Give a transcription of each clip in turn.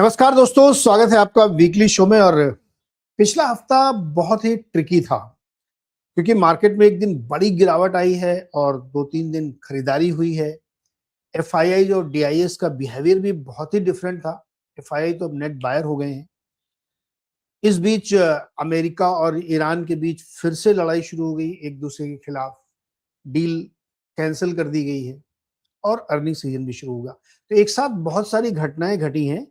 नमस्कार दोस्तों, स्वागत है आपका वीकली शो में। और पिछला हफ्ता बहुत ही ट्रिकी था क्योंकि मार्केट में एक दिन बड़ी गिरावट आई है और 2-3 दिन खरीदारी हुई है। एफआईआई और डीआईएस का बिहेवियर भी बहुत ही डिफरेंट था। एफआईआई तो अब नेट बायर हो गए हैं। इस बीच अमेरिका और ईरान के बीच फिर से लड़ाई शुरू हो गई एक दूसरे के खिलाफ। डील कैंसिल कर दी गई है और अर्निंग सीजन भी शुरू होगा। तो एक साथ बहुत सारी घटनाएं घटी हैं,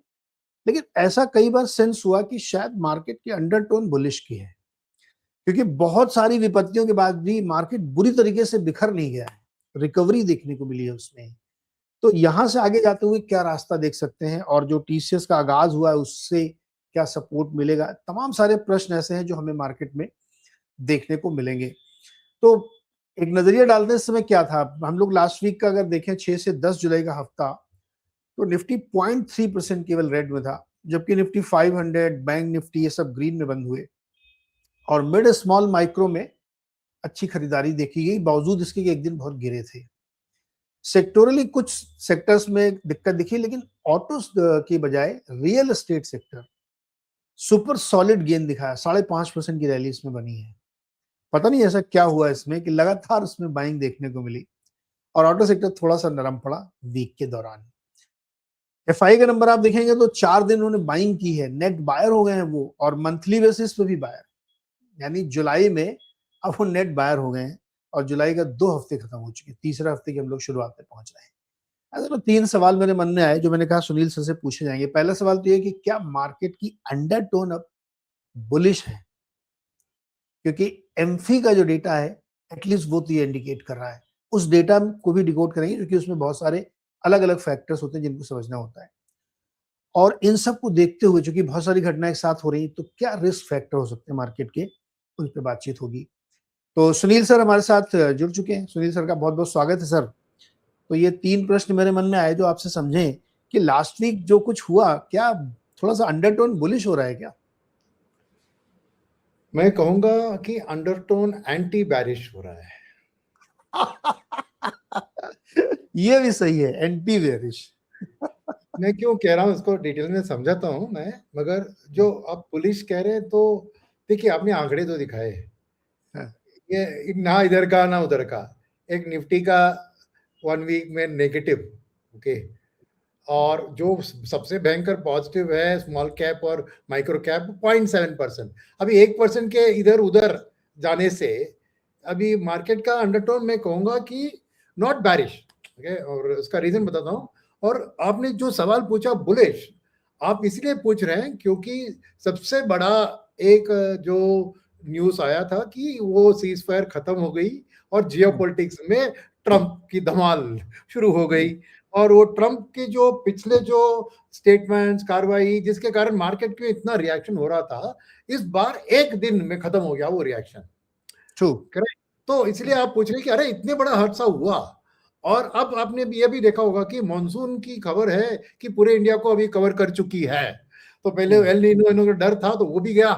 लेकिन ऐसा कई बार सेंस हुआ कि शायद मार्केट की अंडरटोन बुलिश की है, क्योंकि बहुत सारी विपत्तियों के बाद भी मार्केट बुरी तरीके से बिखर नहीं गया है। रिकवरी देखने को मिली है उसमें। तो यहां से आगे जाते हुए क्या रास्ता देख सकते हैं और जो टीसीएस का आगाज हुआ है उससे क्या सपोर्ट मिलेगा, तमाम सारे प्रश्न ऐसे हैं जो हमें मार्केट में देखने को मिलेंगे। तो एक नजरिया डालते इस समय क्या था। हम लोग लास्ट वीक का अगर देखें 6 से 10 जुलाई का हफ्ता, तो निफ्टी 0.3% केवल रेड में था, जबकि निफ्टी 500, बैंक निफ्टी ये सब ग्रीन में बंद हुए। और मिड स्मॉल माइक्रो में अच्छी खरीदारी देखी गई, बावजूद इसके कि एक दिन बहुत गिरे थे। सेक्टोरली कुछ सेक्टर्स में दिक्कत दिखी, लेकिन ऑटोस की बजाय real estate sector super solid gain दिखाया। 5.5% की रैली इसमें बनी है। पता नहीं ऐसा क्या हुआ इसमें कि लगातार उसमें बाइंग देखने को मिली और ऑटो सेक्टर थोड़ा सा नरम पड़ा वीक के दौरान। एफआई का नंबर आप देखेंगे तो 4 दिन उन्होंने बाइंग की है, नेट बायर हो गए हैं वो, और मंथली बेसिस पे भी बायर। यानी जुलाई में अब वो नेट बायर हो गए हैं और जुलाई का 2 हफ्ते खत्म हो चुके हैं। तीसरे हफ्ते की हम लोग शुरुआत में पहुंच रहे हैं। ऐसे तो 3 सवाल मेरे मन में आए जो मैंने कहा सुनील सर से पूछे जाएंगे। पहला सवाल तो ये कि क्या मार्केट की अंडरटोन अब बुलिश है, क्योंकि एम्फी का जो डेटा है एटलीस्ट वो तो ये इंडिकेट कर रहा है। उस डेटा को भी डिकोड करेंगे क्योंकि उसमें बहुत सारे अलग अलग फैक्टर्स होते हैं जिनको समझना होता है। और इन सब को देखते हुए चूंकि बहुत सारी घटनाएं एक साथ हो रही, तो क्या रिस्क फैक्टर हो सकते हैं मार्केट के, उन पर बातचीत होगी। तो सुनील सर हमारे साथ जुड़ चुके हैं। सुनील सर का बहुत बहुत स्वागत है सर। तो ये 3 प्रश्न मेरे मन में आए जो आपसे समझें कि लास्ट वीक जो कुछ हुआ, क्या थोड़ा सा अंडरटोन बुलिश हो रहा है क्या? मैं कहूंगा कि अंडरटोन एंटी बैरिश हो रहा है। ये भी सही है, एंटी बेरिश। मैं क्यों कह रहा हूं उसको डिटेल में समझाता हूं मैं, मगर जो आप पुलिस कह रहे हैं तो देखिए आपने आंकड़े तो दिखाए, ये ना इधर का ना उधर का। एक निफ्टी का 1 वीक में नेगेटिव, ओके, और जो सबसे भयंकर पॉजिटिव है स्मॉल कैप और माइक्रो कैप 0.7%। अभी 1% के इधर उधर जाने से अभी मार्केट का अंडरटोन मैं कहूंगा कि नॉट बैरिश, ओके, और उसका रीजन बताता हूँ। और आपने जो सवाल पूछा बुलिश, आप इसलिए पूछ रहे हैं क्योंकि सबसे बड़ा एक जो न्यूज आया था कि वो सीज फायर खत्म हो गई और जियोपॉलिटिक्स में ट्रंप की धमाल शुरू हो गई। और वो ट्रंप के जो पिछले जो स्टेटमेंट्स कार्रवाई जिसके कारण मार्केट में इतना रिएक्शन हो रहा था, इस बार एक दिन में खत्म हो गया वो रिएक्शन। True, correct. तो इसलिए आप पूछ रहे हैं कि अरे इतने बड़ा हादसा हुआ। और अब आपने ये भी देखा होगा कि मॉनसून की खबर है कि पूरे इंडिया को अभी कवर कर चुकी है। तो पहले एल नीनो का डर था तो वो भी गया।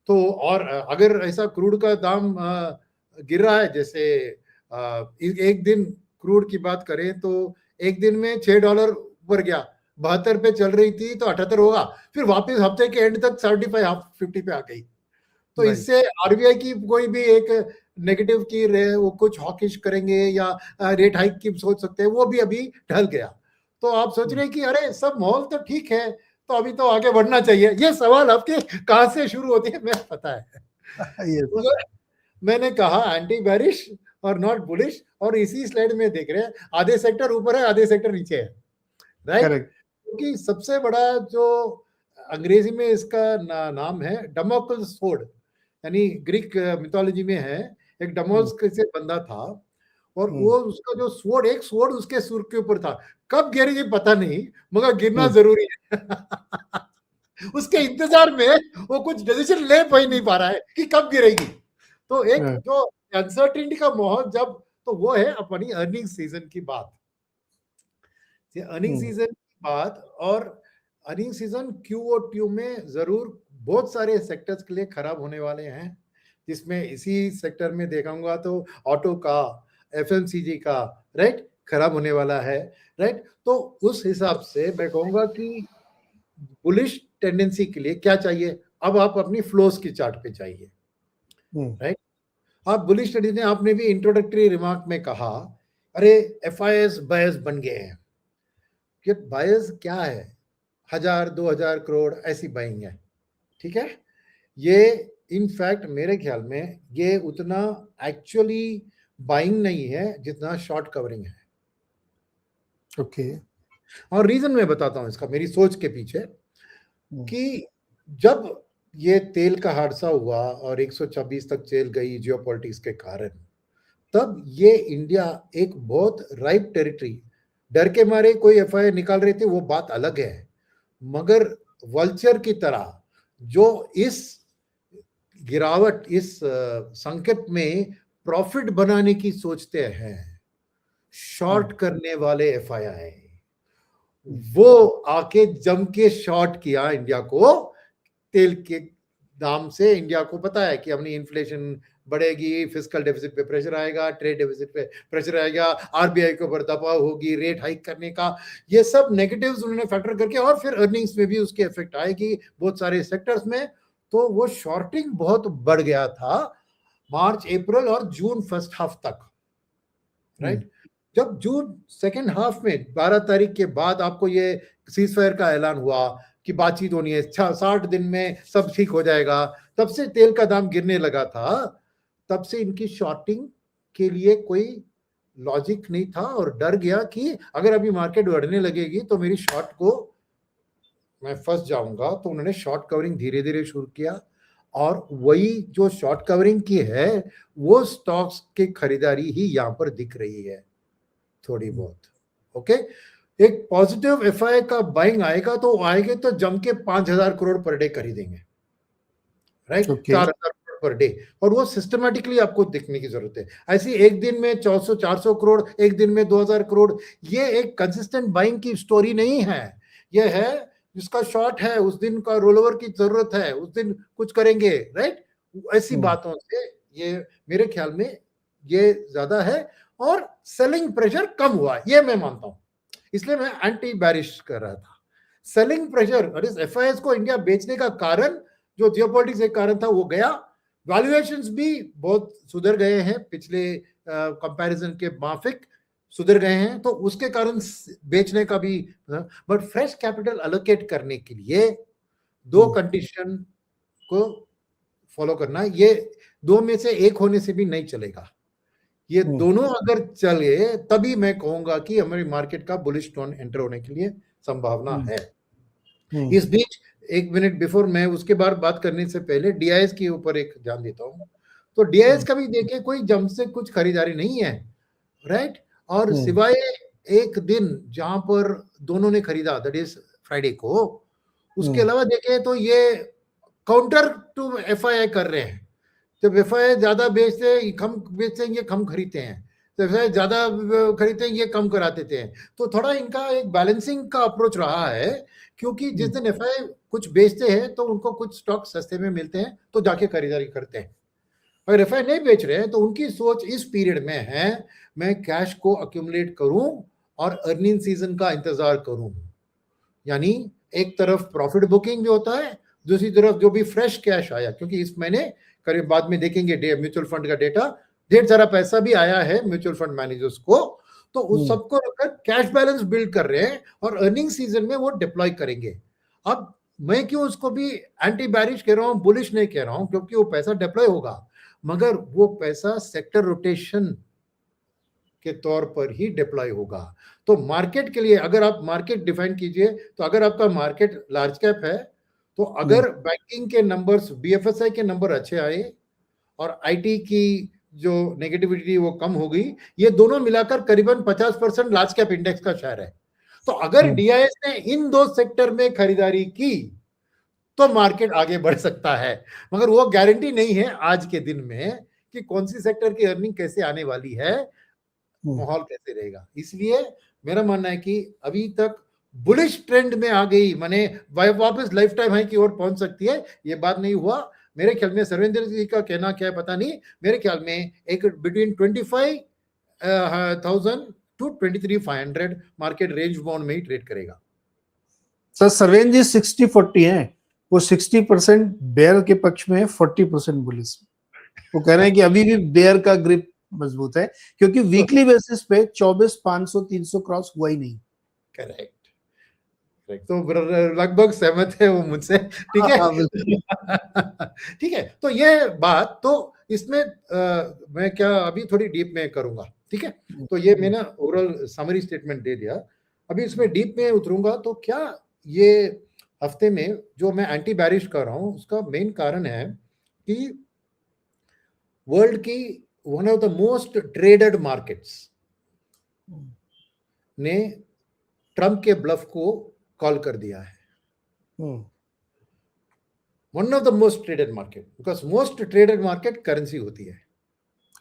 तो और अगर ऐसा क्रूड का दाम गिर रहा है, जैसे एक दिन क्रूड की बात करें तो एक दिन में $6 ऊपर गया, 72 पे चल रही थी तो 78 होगा, फिर वापस हफ्ते के एंड तक 75 50 पे आ गई। तो इससे आरबीआई की कोई भी एक नेगेटिव की वो कुछ हॉकिश करेंगे या रेट हाइक की सोच सकते हैं, वो भी अभी ढल गया। तो आप सोच रहे हैं कि अरे सब माहौल तो ठीक है, तो अभी तो आगे बढ़ना चाहिए। ये सवाल आपके कहां से शुरू होती है मैं पता है। तो मैंने कहा एंटी बैरिश और नॉट बुलिश, और इसी स्लाइड में देख रहे हैं आधे सेक्टर ऊपर है आधे सेक्टर नीचे है, राइट। क्योंकि सबसे बड़ा जो अंग्रेजी में इसका नाम है डमोक्लस स्वॉर्ड, यानी ग्रीक मिथोलॉजी में है, एक डमोस से बंदा था और वो उसका जो स्वॉर्ड, एक स्वॉर्ड उसके सिर के ऊपर था। कब गिरेगी पता नहीं, मगर गिरना जरूरी है। उसके इंतजार में वो कुछ डिसीजन ले नहीं पा रहा है कि कब गिरेगी। तो एक जो अनसर्टेनिटी का माहौल जब, तो वो है अपनी अर्निंग सीजन की बात। अर्निंग सीजन की बात, और अर्निंग सीजन क्यू में जरूर बहुत सारे सेक्टर्स के लिए खराब होने वाले हैं, जिसमें इसी सेक्टर में देखूंगा तो ऑटो का, एफएमसीजी का, राइट, खराब होने वाला है, राइट। तो उस हिसाब से मैं कहूंगा कि बुलिश टेंडेंसी के लिए क्या चाहिए? अब आप अपनी फ्लोस की चार्ट पे जाइए, राइट? आप बुलिश टेंडेंसी, आपने भी इंट्रोडक्टरी रिमार्क में कहा, अरे एफआईएस बायर्स बन गए हैं। कि बायर्स क्या है? 1000-2000 करोड़ ऐसी बाइंग है, ठीक है? ये इनफैक्ट मेरे ख्याल में ये उतना एक्चुअली बाइंग नहीं है जितना शॉर्ट कवरिंग है। ओके। और रीजन मैं बताता हूं इसका, मेरी सोच के पीछे, कि जब ये तेल का हादसा हुआ और 126 तक चल गई जियोपॉलिटिक्स के कारण, तब ये इंडिया एक बहुत राइप टेरिटरी, डर के मारे कोई एफआईआर निकाल रहे थे वो बात अलग है, मगर वल्चर की तरह जो इस गिरावट, इस संकट में प्रॉफिट बनाने की सोचते हैं, शॉर्ट करने वाले एफआईआई, वो आके जम के शॉर्ट किया इंडिया को। तेल के दाम से इंडिया को पता है कि अपनी इन्फ्लेशन बढ़ेगी, फिस्कल डेफिसिट पे प्रेशर आएगा, ट्रेड डेफिसिट पे प्रेशर आएगा, आरबीआई के ऊपर दबाव होगी रेट हाइक करने का, ये सब नेगेटिव्स उन्होंने फैक्टर करके, और फिर अर्निंग्स में भी उसके इफेक्ट आएगी बहुत सारे सेक्टर्स में। तो वो शॉर्टिंग बहुत बढ़ गया था मार्च, अप्रैल और जून फर्स्ट हाफ तक, राइट? जब जून सेकेंड हाफ में 12 तारीख के बाद आपको ये सीज फायर का ऐलान हुआ कि बातचीत होनी है, 60 दिन में सब ठीक हो जाएगा, तब से तेल का दाम गिरने लगा था। तब से इनकी शॉर्टिंग के लिए कोई लॉजिक नहीं था, और डर गया कि अगर अभी मार्केट बढ़ने लगेगी तो मेरी शॉर्ट को मैं फंस जाऊंगा, तो उन्होंने शॉर्ट कवरिंग धीरे धीरे शुरू किया, और वही जो शॉर्ट कवरिंग की है वो स्टॉक्स की खरीदारी ही यहां पर दिख रही है थोड़ी बहुत। ओके, एक पॉजिटिव एफआई का बाइंग आएगा तो आएंगे तो जम के 5000 करोड़ पर डे खरीदेंगे, राइट? 4000 करोड़ पर डे, और वो सिस्टमेटिकली आपको देखने की जरूरत है। ऐसी एक दिन में 400-400 करोड़, एक दिन में 2000 करोड़, ये एक कंसिस्टेंट बाइंग की स्टोरी नहीं है। ये है जिसका शॉर्ट है उस दिन का रोल ओवर की जरूरत है, उस दिन कुछ करेंगे, राइट? ऐसी बातों से ये मेरे ख्याल में ये ज्यादा है, और सेलिंग प्रेशर कम हुआ, ये मैं मानता हूं, इसलिए मैं एंटी बैरिश कर रहा था। सेलिंग प्रेशर और इस एफआईएस को इंडिया बेचने का कारण जो जियोपॉलिटिक्स एक कारण था वो गया, वैल्यूएशंस भी बहुत सुधर गए हैं, पिछले कंपैरिजन के माफिक सुधर गए हैं, तो उसके कारण बेचने का भी। बट फ्रेश कैपिटल एलोकेट करने के लिए दो कंडीशन को फॉलो करना, ये दो में से एक होने से भी नहीं चलेगा, ये दोनों अगर चले तभी मैं कहूंगा कि हमारी मार्केट का बुलिश टोन एंटर होने के लिए संभावना है। इस बीच एक मिनट बिफोर मैं उसके बाद बात करने से पहले डीआईएस के ऊपर एक ध्यान देता हूं। तो डीआईएस का भी देखें कोई जम से कुछ खरीदारी नहीं है, राइट? और सिवाय एक दिन जहां पर दोनों ने खरीदा, दैट इज फ्राइडे को, उसके अलावा देखें तो ये काउंटर टू एफआईआई कर रहे हैं। जब एफआईआई ज्यादा बेचते कम बेचते हैं, ये कम खरीदते हैं, तो एफआईआई ज्यादा खरीदते हैं, ये कम करा देते हैं। तो थोड़ा इनका एक बैलेंसिंग का अप्रोच रहा है, क्योंकि जिस दिन एफआईआई कुछ बेचते हैं तो उनको कुछ स्टॉक सस्ते में मिलते हैं तो जाके खरीदारी करते हैं। अगर एफआईआई नहीं बेच रहे हैं तो उनकी सोच इस पीरियड में है मैं कैश को अक्यूमुलेट करूं और अर्निंग सीजन का इंतजार करूं। यानी एक तरफ प्रॉफिट बुकिंग भी होता है, दूसरी तरफ जो भी फ्रेश कैश आया, क्योंकि इस महीने करीब बाद में देखेंगे म्यूचुअल फंड का डेटा, ढेर सारा पैसा भी आया है म्यूचुअल फंड मैनेजर्स को, तो उस सबको रखकर कैश बैलेंस बिल्ड कर रहे हैं और अर्निंग सीजन में वो डिप्लॉय करेंगे। अब मैं क्यों उसको भी एंटी बैरिश कह रहा हूं, बुलिश नहीं कह रहा हूं, क्योंकि वो पैसा डिप्लॉय होगा, मगर वो पैसा सेक्टर रोटेशन के तौर पर ही डिप्लॉय होगा। तो मार्केट के लिए अगर आप मार्केट डिफाइन कीजिए, तो अगर आपका मार्केट लार्ज कैप है, तो अगर बैंकिंग के नंबर्स, बीएफएसआई के नंबर अच्छे आए और आईटी की जो नेगेटिविटी वो कम हो गई, ये दोनों मिलाकर करीबन 50% लार्ज कैप इंडेक्स का शेयर है। तो अगर डीआईएस ने इन दो सेक्टर में खरीदारी की तो मार्केट आगे बढ़ सकता है, मगर वो गारंटी नहीं है आज के दिन में कि कौन सी सेक्टर की अर्निंग कैसे आने वाली है, माहौल कैसे रहेगा। इसलिए मेरा मानना है कि अभी तक बुलिश ट्रेंड में आ गई, माने वापस लाइफ टाइम हाई की ओर पहुंच सकती है, ये बात नहीं हुआ। मेरे ख्याल में सर्वेंद्र जी का कहना क्या है पता नहीं, मेरे ख्याल में एक between 25,000 to 23,500 market range bound में ही ट्रेड करेगा। सर सर्वेन जी 60-40 हैं, वो 60% बेयर के पक्ष में है, 40% बुलिश। वो कह रहे हैं कि अभी भी बेयर का ग्रिप मजबूत है क्योंकि वीकली बेसिस पे 24,500-300 क्रॉस हुआ ही नहीं। करेक्ट, तो लगभग सहमत है वो मुझसे, ठीक है। ठीक है, तो ये बात तो इसमें मैं क्या अभी थोड़ी डीप में करूंगा, ठीक है। तो ये मैंने ओवरऑल समरी स्टेटमेंट दे दिया, अभी इसमें डीप में उतरूंगा। तो क्या ये हफ्ते में जो मैं एंटी बैरिश कर रहा हूं उसका मेन कारण है कि वर्ल्ड की one of the most traded markets ने ट्रम्प के ब्लफ को कॉल कर दिया है। One of the most traded market, because most traded market currency होती है,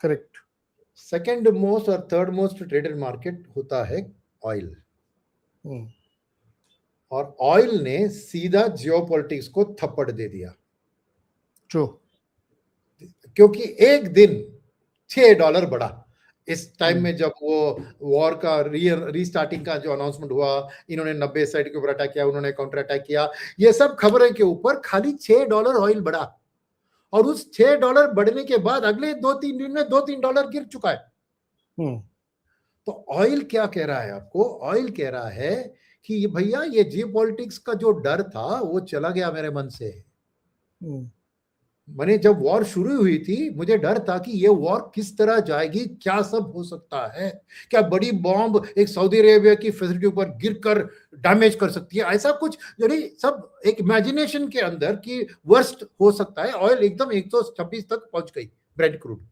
करेक्ट। सेकंड मोस्ट और थर्ड मोस्ट ट्रेडेड मार्केट होता है ऑयल। और ऑयल ने सीधा जियोपॉलिटिक्स को थप्पड़ दे दिया। ट्रू। क्योंकि एक दिन $6 बढ़ा इस टाइम में, जब वो वॉर का रीस्टार्टिंग का जो अनाउंसमेंट हुआ, इन्होंने 90 साइड के ऊपर अटैक किया, उन्होंने काउंटर अटैक किया, ये सब खबरें के ऊपर खाली $6 ऑयल बढ़ा। और उस $6 बढ़ने के बाद अगले 2-3 दिन में $2-3 गिर चुका है। तो ऑयल क्या कह रहा है आपको? ऑयल कह रहा है कि भैया ये जियोपॉलिटिक्स का जो डर था वो चला गया मेरे मन से। मैंने जब वॉर शुरू हुई थी मुझे डर था कि ये वॉर किस तरह जाएगी, क्या सब हो सकता है, क्या बड़ी बॉम्ब एक सऊदी अरेबिया की फैसिलिटी ऊपर गिरकर डैमेज कर सकती है, ऐसा कुछ यानी सब एक इमेजिनेशन के अंदर कि वर्स्ट हो सकता है। ऑयल एकदम 126 तक पहुंच गई, ब्रेंट क्रूड,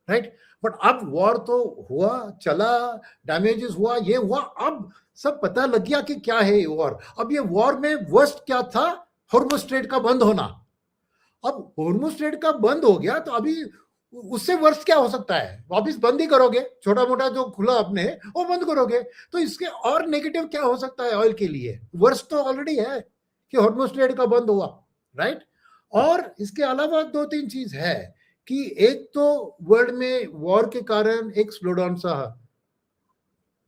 राइट। बट अब वॉर तो हुआ, चला, डैमेजेस हुआ, ये हुआ, अब सब पता लग गया कि क्या है ये वॉर। अब ये वॉर में वर्स्ट क्या था? हॉर्मुज़ स्ट्रेट का बंद होना। अब हॉर्मुज़ स्ट्रेट का बंद हो गया तो अभी उससे वर्स्ट क्या हो सकता है? वापिस बंद ही करोगे, छोटा मोटा जो खुला अपने वो बंद करोगे, तो इसके और नेगेटिव क्या हो सकता है ऑयल के लिए? वर्स्ट तो ऑलरेडी है कि हॉर्मुज़ स्ट्रेट का बंद हुआ, राइट। और इसके अलावा 2-3 चीज है कि एक तो वर्ल्ड में वॉर के कारण एक स्लोडाउन सा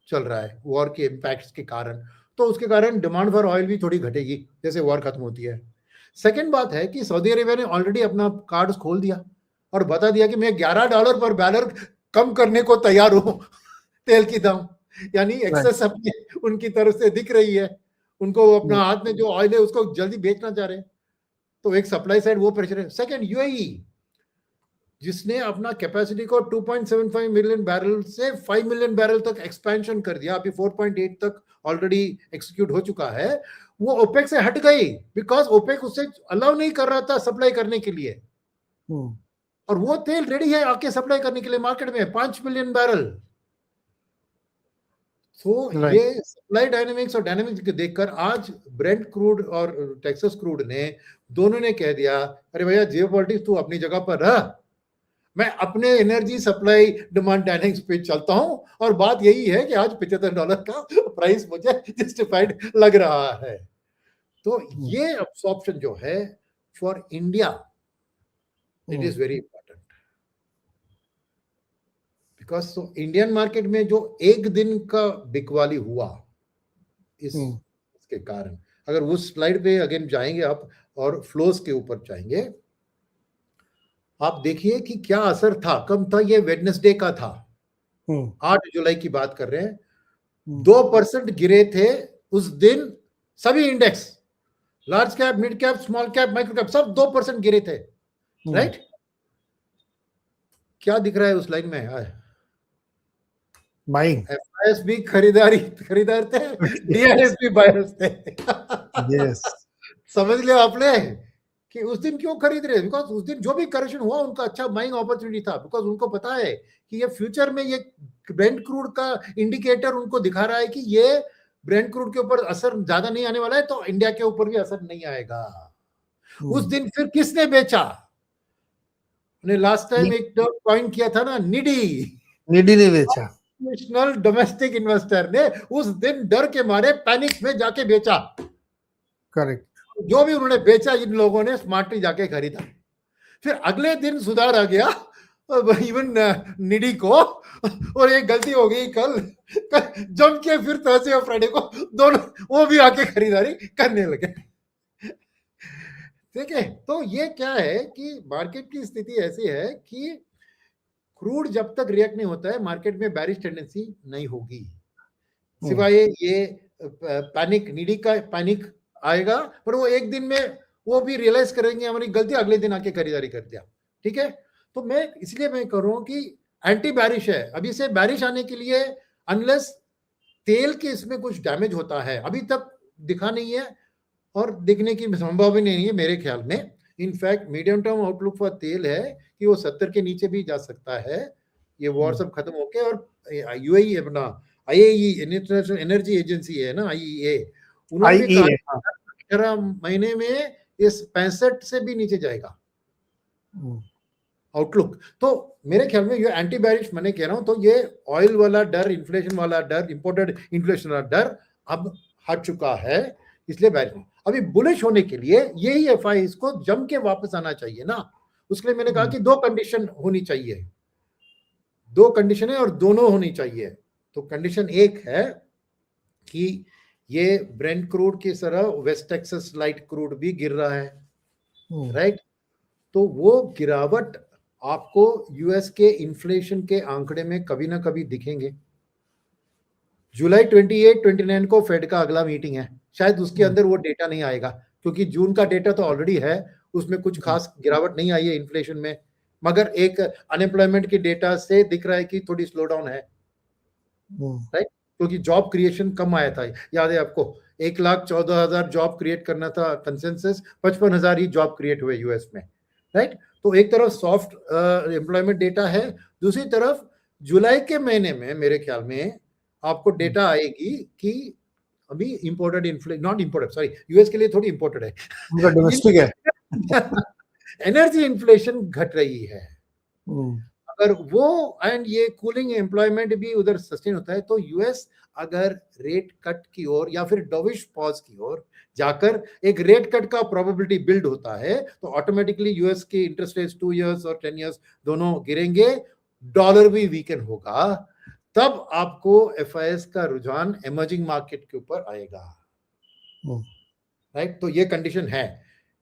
चल रहा है, वॉर के इम्पैक्ट्स के कारण, तो उसके कारण डिमांड फॉर ऑयल भी थोड़ी घटेगी जैसे वॉर खत्म होती है। सेकंड बात है कि सऊदी अरेबिया ने ऑलरेडी अपना कार्ड्स खोल दिया और बता दिया कि मैं $11 पर बैरल कम करने को तैयार हूं तेल की दाम, यानी एक्सेस अपने उनकी तरफ से दिख रही है, उनको अपना हाथ में जो ऑयल है उसको जल्दी बेचना चाह रहे हैं। तो एक सप्लाई साइड वो प्रेशर है। सेकंड, यूएई जिसने अपना कैपेसिटी को 2.75 मिलियन बैरल से 5 मिलियन बैरल तक एक्सपेंशन कर दिया, अभी 4.8 तक ऑलरेडी एक्सिक्यूट हो चुका है, वो ओपेक से हट गई बिकॉज ओपेक उससे अलाउ नहीं कर रहा था सप्लाई करने के लिए। और वो तेल रेडी है आके सप्लाई करने के लिए मार्केट में 5 मिलियन बैरल। तो ये सप्लाई डायनेमिक्स और डायनेमिक्स देखकर आज ब्रेंट क्रूड और टेक्सास क्रूड ने दोनों ने कह दिया, अरे भैया जियोपॉलिटिक्स तू अपनी जगह पर रह, मैं अपने एनर्जी सप्लाई डिमांड डायनेमिक्स पे चलता हूं। और बात यही है कि आज $75 का प्राइस मुझे जस्टिफाइड लग रहा है। तो ये अब्सॉर्प्शन जो है for India it is very important, because तो इंडियन मार्केट में जो एक दिन का बिकवाली हुआ इसके कारण, अगर उस स्लाइड पे अगेन जाएंगे आप और फ्लोस के ऊपर जाएंगे, आप देखिए कि क्या असर था। कब था ये? वेडनेसडे का था, 8 जुलाई की बात कर रहे हैं। 2% गिरे थे उस दिन सभी index, large cap, mid cap, small cap, micro cap, सब 2% गिरे थे, राइट। क्या दिख रहा है उस लाइन में? बाइंग। एफआईएस भी खरीदार थे, डीआरएस भी बायर्स थे। यस। समझ लिया आपने कि उस दिन क्यों खरीद रहे? बिकॉज उस दिन जो भी करेक्शन हुआ उनका अच्छा बाइंग अपॉर्चुनिटी था, बिकॉज उनको पता है कि ये फ्यूचर में ये ब्रेंट क्रूड का इंडिकेटर उनको दिखा रहा है कि ये ब्रेंट क्रूड के ऊपर असर ज्यादा नहीं आने वाला है, तो इंडिया के ऊपर भी असर नहीं आएगा। उस दिन फिर किसने बेचा? लास्ट टाइम एक पॉइंट किया था ना, निडी ने बेचा। नेशनल डोमेस्टिक इन्वेस्टर ने उस दिन डर के मारे पैनिक में जाके बेचा। करेक्ट। जो भी उन्होंने बेचा इन लोगों ने स्मार्टली जाके खरीदा। फिर अगले दिन सुधार आ गया इवन निडी को, और एक गलती हो गई कल जम के फिर थर्सडे और फ्राइडे को दोनों वो भी आके खरीदारी करने लगे। ठीक है, तो ये क्या है कि मार्केट की स्थिति ऐसी है कि क्रूड जब तक रिएक्ट नहीं होता है मार्केट में बैरिश टेंडेंसी नहीं होगी, सिवाय ये पैनिक, नीडी का पैनिक आएगा, पर वो एक दिन में वो भी रियलाइज करेंगे हमारी गलती, अगले दिन आके खरीदारी कर दिया। ठीक है, तो मैं इसलिए मैं कर रहा हूं कि एंटी बैरिश है, अभी से बैरिश आने के लिए अनलेस तेल के इसमें कुछ डैमेज होता है, अभी तक दिखा नहीं है और दिखने की संभावना नहीं है मेरे ख्याल में। In fact medium term outlook for तेल है कि वो 70 के नीचे भी जा सकता है, ये वॉर सब खत्म होके, और यूएई अपना आईईई इंटरनेशनल एनर्जी एजेंसी है ना, आईईए, उन्होंने भी कहा 18 महीने में इस 65 से भी नीचे जाएगा आउटलुक। तो मेरे ख्याल में ये एंटी बैरिश मैंने कह रहा हूं, तो ये ऑयल वाला डर, इन्फ्लेशन वाला डर, इंपोर्टेड इन्फ्लेशन वाला डर अब हट चुका है, इसलिए बैरिश अभी बुलिश होने के लिए यही एफआई को जम के वापस आना चाहिए ना। उसके लिए मैंने कहा कि दो कंडीशन होनी चाहिए, दो कंडीशन है और दोनों होनी चाहिए। तो कंडीशन एक है कि ये ब्रेंट क्रूड की तरह वेस्ट टेक्सास लाइट क्रूड भी गिर रहा है, राइट, तो वो गिरावट आपको यूएस के इन्फ्लेशन के आंकड़े में कभी ना कभी दिखेंगे। जुलाई 28, 29 को फेड का अगला मीटिंग है, शायद उसके अंदर वो डेटा नहीं आएगा, क्योंकि जून का डेटा तो ऑलरेडी है, उसमें कुछ खास गिरावट नहीं आई है इन्फ्लेशन में, मगर एक अनएम्प्लॉयमेंट की डेटा से दिख रहा है कि थोड़ी स्लो डाउन है, राइट, क्योंकि जॉब क्रिएशन कम आया था, याद है आपको 1,14,000 जॉब क्रिएट करना था कंसेंसस, 55,000 ही जॉब क्रिएट हुए यूएस में, राइट। तो एक तरफ सॉफ्ट एम्प्लॉयमेंट डेटा है, दूसरी तरफ जुलाई के महीने में मेरे ख्याल में आपको डेटा आएगी कि अभी imported inflation, not imported, sorry, US के लिए थोड़ी इंपोर्टेड है, डोमेस्टिक है, एनर्जी इन्फ्लेशन घट रही है, अगर वो एंड ये कूलिंग एम्प्लॉयमेंट भी उधर सस्टेन होता है, तो यूएस अगर रेट कट की ओर या फिर डॉविश पॉज की ओर जाकर एक रेट कट का प्रोबेबिलिटी बिल्ड होता है, तो ऑटोमेटिकली यूएस के इंटरेस्ट रेट्स 2 इयर्स और 10 इयर्स दोनों गिरेंगे, डॉलर भी वीकन होगा, तब आपको एफआईएस का रुझान इमर्जिंग मार्केट के ऊपर आएगा, राइट। तो ये कंडीशन है,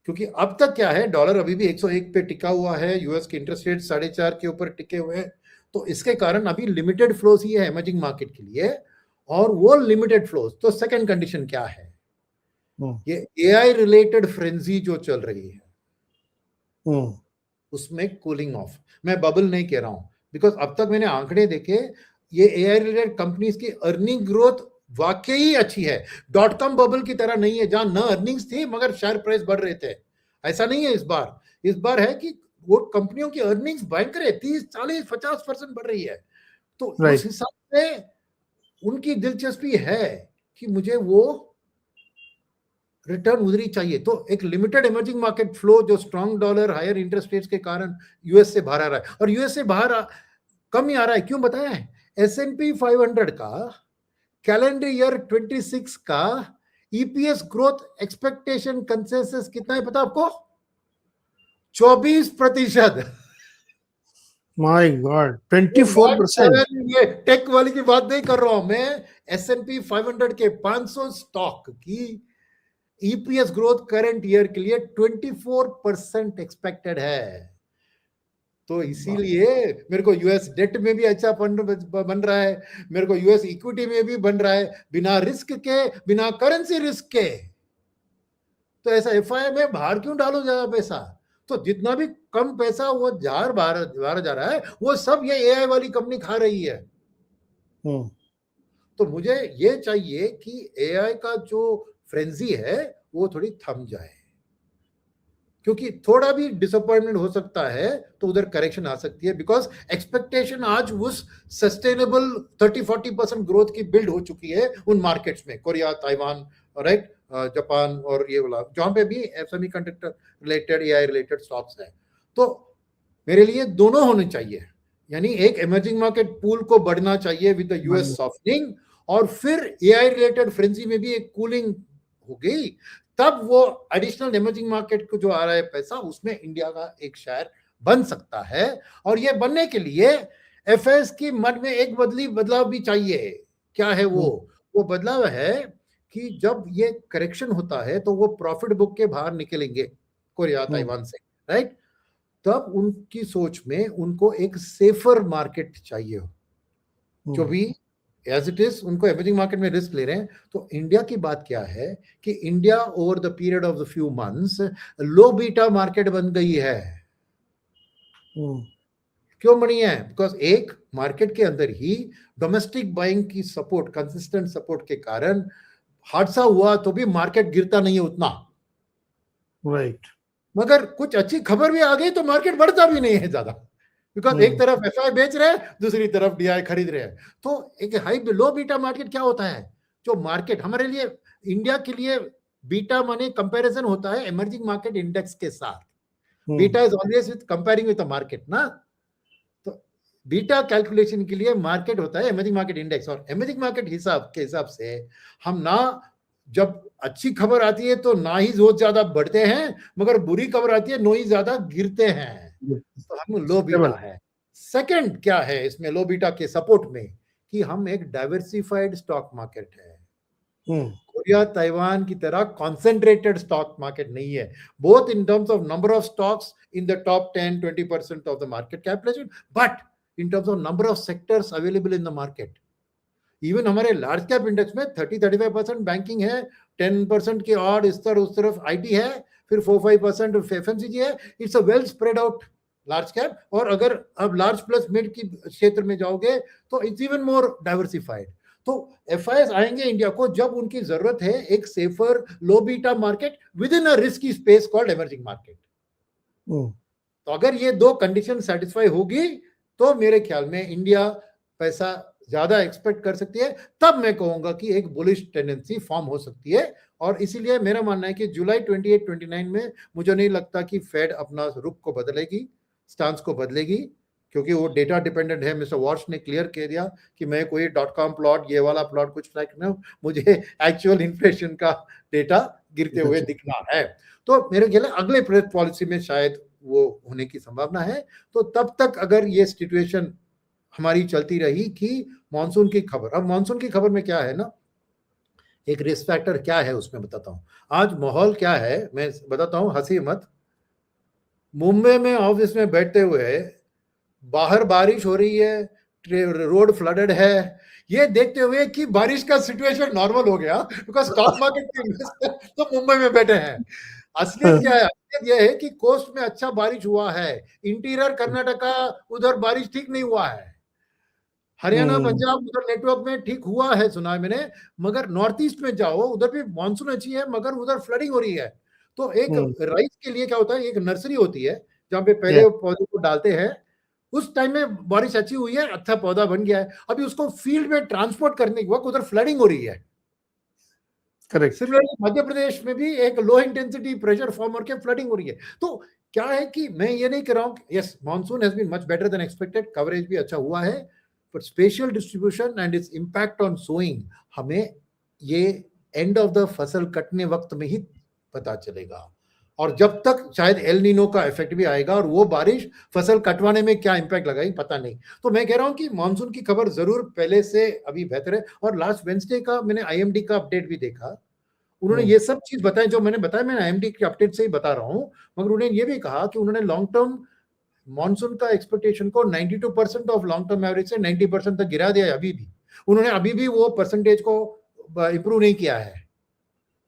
क्योंकि अब तक क्या है, डॉलर अभी भी 101 पे टिका हुआ है, यूएस के इंटरेस्ट रेट 4.5 के ऊपर टिके हुए हैं, तो इसके कारण अभी लिमिटेड फ्लोज ही है इमर्जिंग मार्केट के लिए, और वो लिमिटेड फ्लोज, तो सेकंड कंडीशन क्या है, ये एआई रिलेटेड फ्रेंजी जो चल रही है उसमें कूलिंग ऑफ, मैं बबल नहीं कह रहा हूं, बिकॉज अब तक मैंने आंकड़े देखे, ये एआई रिलेटेड कंपनीज की अर्निंग ग्रोथ वाकई अच्छी है, डॉट कॉम बबल की तरह नहीं है जहां न अर्निंग्स थी मगर शेयर प्राइस बढ़ रहे थे, ऐसा नहीं है इस बार है कि वो कंपनियों की अर्निंग्स भयंकर है, 30, 40, 50% बढ़ रही है, तो उस हिसाब से उनकी दिलचस्पी है कि मुझे वो रिटर्न उधर ही चाहिए। तो एक लिमिटेड इमर्जिंग मार्केट फ्लो जो strong dollar, higher interest rates के कारण यूएस से बाहर आ रहा है, और यूएस से बाहर कम ही आ रहा है, क्यों बताया है, S&P 500 का कैलेंडर ईयर 26 का ईपीएस ग्रोथ एक्सपेक्टेशन कंसेंसस कितना है पता आपको, 24%। My God, 24%। ये टेक वाली की बात नहीं कर रहा हूं मैं, S&P 500 के 500 स्टॉक की ईपीएस ग्रोथ करंट ईयर के लिए 24% एक्सपेक्टेड है। तो इसीलिए मेरे को यूएस डेट में भी अच्छा फंड बन रहा है, मेरे को यूएस इक्विटी में भी बन रहा है, बिना रिस्क के, बिना करेंसी रिस्क के। तो ऐसा एफआई में बाहर क्यों डालो ज्यादा पैसा, तो जितना भी कम पैसा वो बाहर जा रहा है, वो सब ये एआई वाली कंपनी खा रही है। तो मुझे ये चाहिए कि एआई का जो फ्रेंजी है वो थोड़ी थम जाए, क्योंकि थोड़ा भी डिसअपॉइंटमेंट हो सकता है तो उधर करेक्शन आ सकती है, बिकॉज एक्सपेक्टेशन आज उस सस्टेनेबल 30-40% ग्रोथ की बिल्ड हो चुकी है उन मार्केट्स में, कोरिया, ताइवान, राइट, जापान और ये वाला, जहां पे भी semiconductor related, AI related stocks है। तो मेरे लिए दोनों होने चाहिए, यानी एक इमर्जिंग मार्केट पूल को बढ़ना चाहिए विद द यूएस सॉफ्टनिंग, और फिर एआई रिलेटेड फ्रेंजी में भी एक कूलिंग हो गई, तब वो एडिशनल इमर्जिंग मार्केट को जो आ रहा है पैसा, उसमें इंडिया का एक शेयर बन सकता है। और ये बनने के लिए एफएस की मन में एक बदलाव भी चाहिए। क्या है वो बदलाव है कि जब ये करेक्शन होता है तो वो प्रॉफिट बुक के बाहर निकलेंगे कोरिया ताइवान से, राइट? तब उनकी सोच में उनको एक सेफर मार्केट चाहिए हो, जो भी एज इट इज उनको एमर्जिंग मार्केट में रिस्क ले रहे हैं। तो इंडिया की बात क्या है कि India over the period of the few months low beta market बन गई है। क्यों बनी है? बिकॉज एक मार्केट के अंदर ही डोमेस्टिक बाइंग की सपोर्ट, कंसिस्टेंट सपोर्ट के कारण हादसा हुआ तो भी मार्केट गिरता नहीं है उतना, राइट। मगर कुछ अच्छी खबर भी आ गई तो मार्केट बढ़ता भी नहीं है ज्यादा, बिकॉज एक तरफ एफआई बेच रहे हैं, दूसरी तरफ डीआई खरीद रहे हैं। तो एक हाई लो बीटा मार्केट क्या होता है? जो मार्केट हमारे लिए, इंडिया के लिए बीटा माने कंपैरिजन होता है इमर्जिंग मार्केट इंडेक्स के साथ। Beta is always with comparing with the market ना। तो बीटा कैलकुलेशन के लिए मार्केट होता है इमर्जिंग मार्केट इंडेक्स, और इमर्जिंग मार्केट हिसाब से हम ना, जब अच्छी खबर आती है तो ना ही बहुत ज्यादा बढ़ते हैं, मगर बुरी खबर आती है नो ही ज्यादा गिरते हैं। तो हम लो बीटा है। सेकंड क्या है इसमें लो बीटा के सपोर्ट में, कि हम एक डाइवर्सिफाइड स्टॉक मार्केट है। कोरिया ताइवान की तरह कॉन्सेंट्रेटेड स्टॉक मार्केट नहीं है, both in terms of number of stocks in the top 10-20% of the market capitalisation, but in terms of number of sectors available in the market. Even हमारे large cap index में 30-35% banking है, 10% के और इस तरफ उस तरफ आईटी है, फिर 4-5% एफएमसीजी है। It's a well spread out large cap. और अगर अब लार्ज प्लस मिड की क्षेत्र में जाओगे तो इट्स इवन मोर डाइवर्सिफाइड। तो एफआईएस आएंगे इंडिया को जब उनकी जरूरत है एक safer low beta market with in a risky space called emerging market. तो अगर ये दो कंडीशन सेटिस्फाई होगी तो मेरे ख्याल में इंडिया पैसा ज्यादा एक्सपेक्ट कर सकती है। तब मैं कहूंगा कि एक बुलिश टेंडेंसी फॉर्म हो सकती है। और इसीलिए मेरा मानना है कि जुलाई 28-29 में मुझे नहीं लगता कि फेड अपना रुख को बदलेगी, स्टांस को बदलेगी, क्योंकि वो डेटा डिपेंडेंट है। मिस्टर वॉर्श ने क्लियर कह दिया कि मैं कोई .com प्लॉट, ये वाला प्लॉट कुछ ट्रैक नहीं, मुझे एक्चुअल इन्फ्लेशन का डेटा गिरते हुए दिखना है। तो मेरे ख्याल अगले पॉलिसी में शायद वो होने की संभावना है। तो तब तक अगर ये सिचुएशन हमारी चलती रही कि मॉनसून की खबर, अब मॉनसून की खबर में क्या है ना, एक रिस्क फैक्टर क्या है उसमें बताता हूं। आज माहौल क्या है मैं बताता हूं, हंसी मत। मुंबई में ऑफिस में बैठते हुए बाहर बारिश हो रही है, रोड फ्लडेड है, ये देखते हुए कि बारिश का सिचुएशन नॉर्मल हो गया, बिकॉज स्टॉक मार्केट के इन्वेस्टर तो मुंबई में बैठे हैं। असलियत क्या है? असलियत यह है कि कोस्ट में अच्छा बारिश हुआ है, इंटीरियर कर्नाटका उधर बारिश ठीक नहीं हुआ है, हरियाणा पंजाब उधर नेटवर्क में ठीक हुआ है सुना है मैंने, मगर नॉर्थ ईस्ट में जाओ उधर भी मानसून अच्छी है मगर उधर फ्लडिंग हो रही है। तो एक राइस के लिए क्या होता है, एक नर्सरी होती है जहाँ पे पहले पौधे को डालते हैं, उस टाइम में बारिश अच्छी हुई है, अच्छा पौधा बन गया है, अभी उसको फील्ड में ट्रांसपोर्ट करने के वक्त उधर फ्लडिंग हो रही है। करेक्ट। सिमिलरली मध्य प्रदेश में भी एक लो इंटेंसिटी प्रेशर फॉर्म करके फ्लडिंग हो रही है। तो क्या है कि मैं ये नहीं कह रहा हूँ, yes monsoon has been much better than expected, coverage भी अच्छा हुआ है, but special distribution and its impact on sowing हमें ये एंड ऑफ द फसल कटने वक्त में ही पता चलेगा। और जब तक शायद एल नीनो का इफेक्ट भी आएगा और वो बारिश फसल कटवाने में क्या इंपैक्ट लगाएगी पता नहीं। तो मैं कह रहा हूं कि मानसून की खबर जरूर पहले से अभी बेहतर है। और लास्ट वेडनेसडे का मैंने आईएमडी का अपडेट भी देखा, उन्होंने ये सब चीज बताया जो मैंने बताया, मैं आईएमडी के अपडेट से ही बता रहा हूं, मगर उन्होंने ये भी कहा कि उन्होंने लॉन्ग टर्म मॉनसून का एक्सपेक्टेशन को 92% ऑफ लॉन्ग टर्म एवरेज से 90% तक गिरा दिया है। अभी भी उन्होंने अभी भी वो परसेंटेज को इंप्रूव नहीं किया है,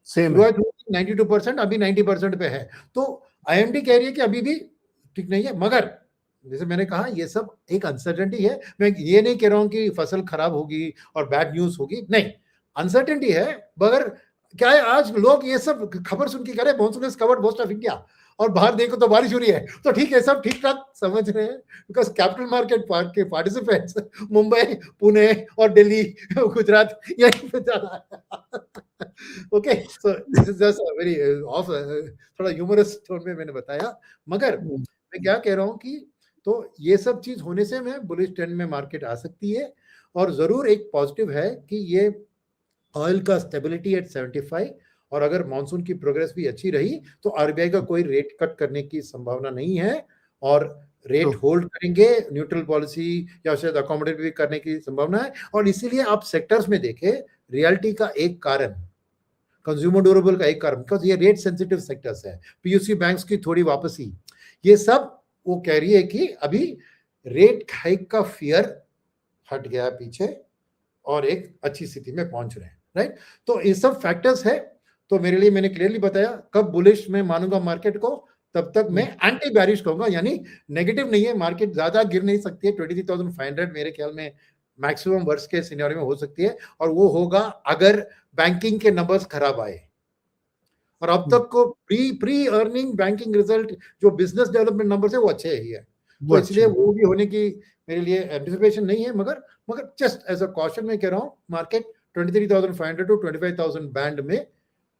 सेम 92%, अभी 90% पे है। तो आईएमडी कह रही है कि अभी भी ठीक नहीं है, मगर जैसे मैंने कहा ये सब एक अनसर्टेनिटी है। मैं ये नहीं कह रहा हूं कि फसल खराब होगी और बैड न्यूज होगी, नहीं, अनसर्टेनिटी है। मगर क्या है, आज लोग ये सब खबर सुन के कह रहे हैं monsoon is covered most of India, और बाहर देखो तो बारिश हो रही है, तो ठीक है, सब ठीक ठाक समझ रहे हैं, बिकॉज कैपिटल मार्केट के पार्टिसिपेंट्स मुंबई, पुणे और दिल्ली, गुजरात यहीं पे ज्यादा है। Okay, so this is just very of, थोड़ा ह्यूमरस टोन में मैंने बताया, मगर मैं क्या कह रहा हूँ कि तो ये सब चीज होने से मैं बुलिश ट्रेंड में मार्केट आ सकती है। और जरूर एक पॉजिटिव है कि ये ऑयल का स्टेबिलिटी एट 75, और अगर मॉनसून की प्रोग्रेस भी अच्छी रही तो आरबीआई का कोई रेट कट करने की संभावना नहीं है। और रेट तो होल्ड करेंगे, न्यूट्रल पॉलिसी या शायद अकोमोडेट भी करने की संभावना है। और इसीलिए आप सेक्टर्स में देखें, रियल्टी का एक कारण, कंज्यूमर ड्यूरेबल का एक कारण, बिकॉज ये रेट सेंसिटिव सेक्टर्स है, पीयूसी बैंक्स की थोड़ी वापसी, ये सब वो कह रही है कि अभी रेट हाइक का फियर हट गया पीछे और एक अच्छी स्थिति में पहुंच रहे हैं, राइट। तो ये सब फैक्टर्स है। तो मेरे लिए, मैंने क्लियरली बताया कब बुलिश में मानूंगा मार्केट को, तब तक मैं एंटी बैरिश कहूंगा, यानी नेगेटिव नहीं है, मार्केट ज्यादा गिर नहीं सकती है। 23,500 मेरे ख्याल में मैक्सिमम वर्स्ट के सिनेरियो में हो सकती है, और वो होगा अगर बैंकिंग के नंबर्स खराब आए। और अब तक को प्री अर्निंग बैंकिंग रिजल्ट जो बिजनेस डेवलपमेंट नंबर्स है वो अच्छे ही है, तो इसलिए वो भी होने की मेरे लिए एंटिसिपेशन नहीं है। मगर जस्ट एज अ कॉशन में कह रहा हूं, मार्केट 23,500 टू 25,000 बैंड में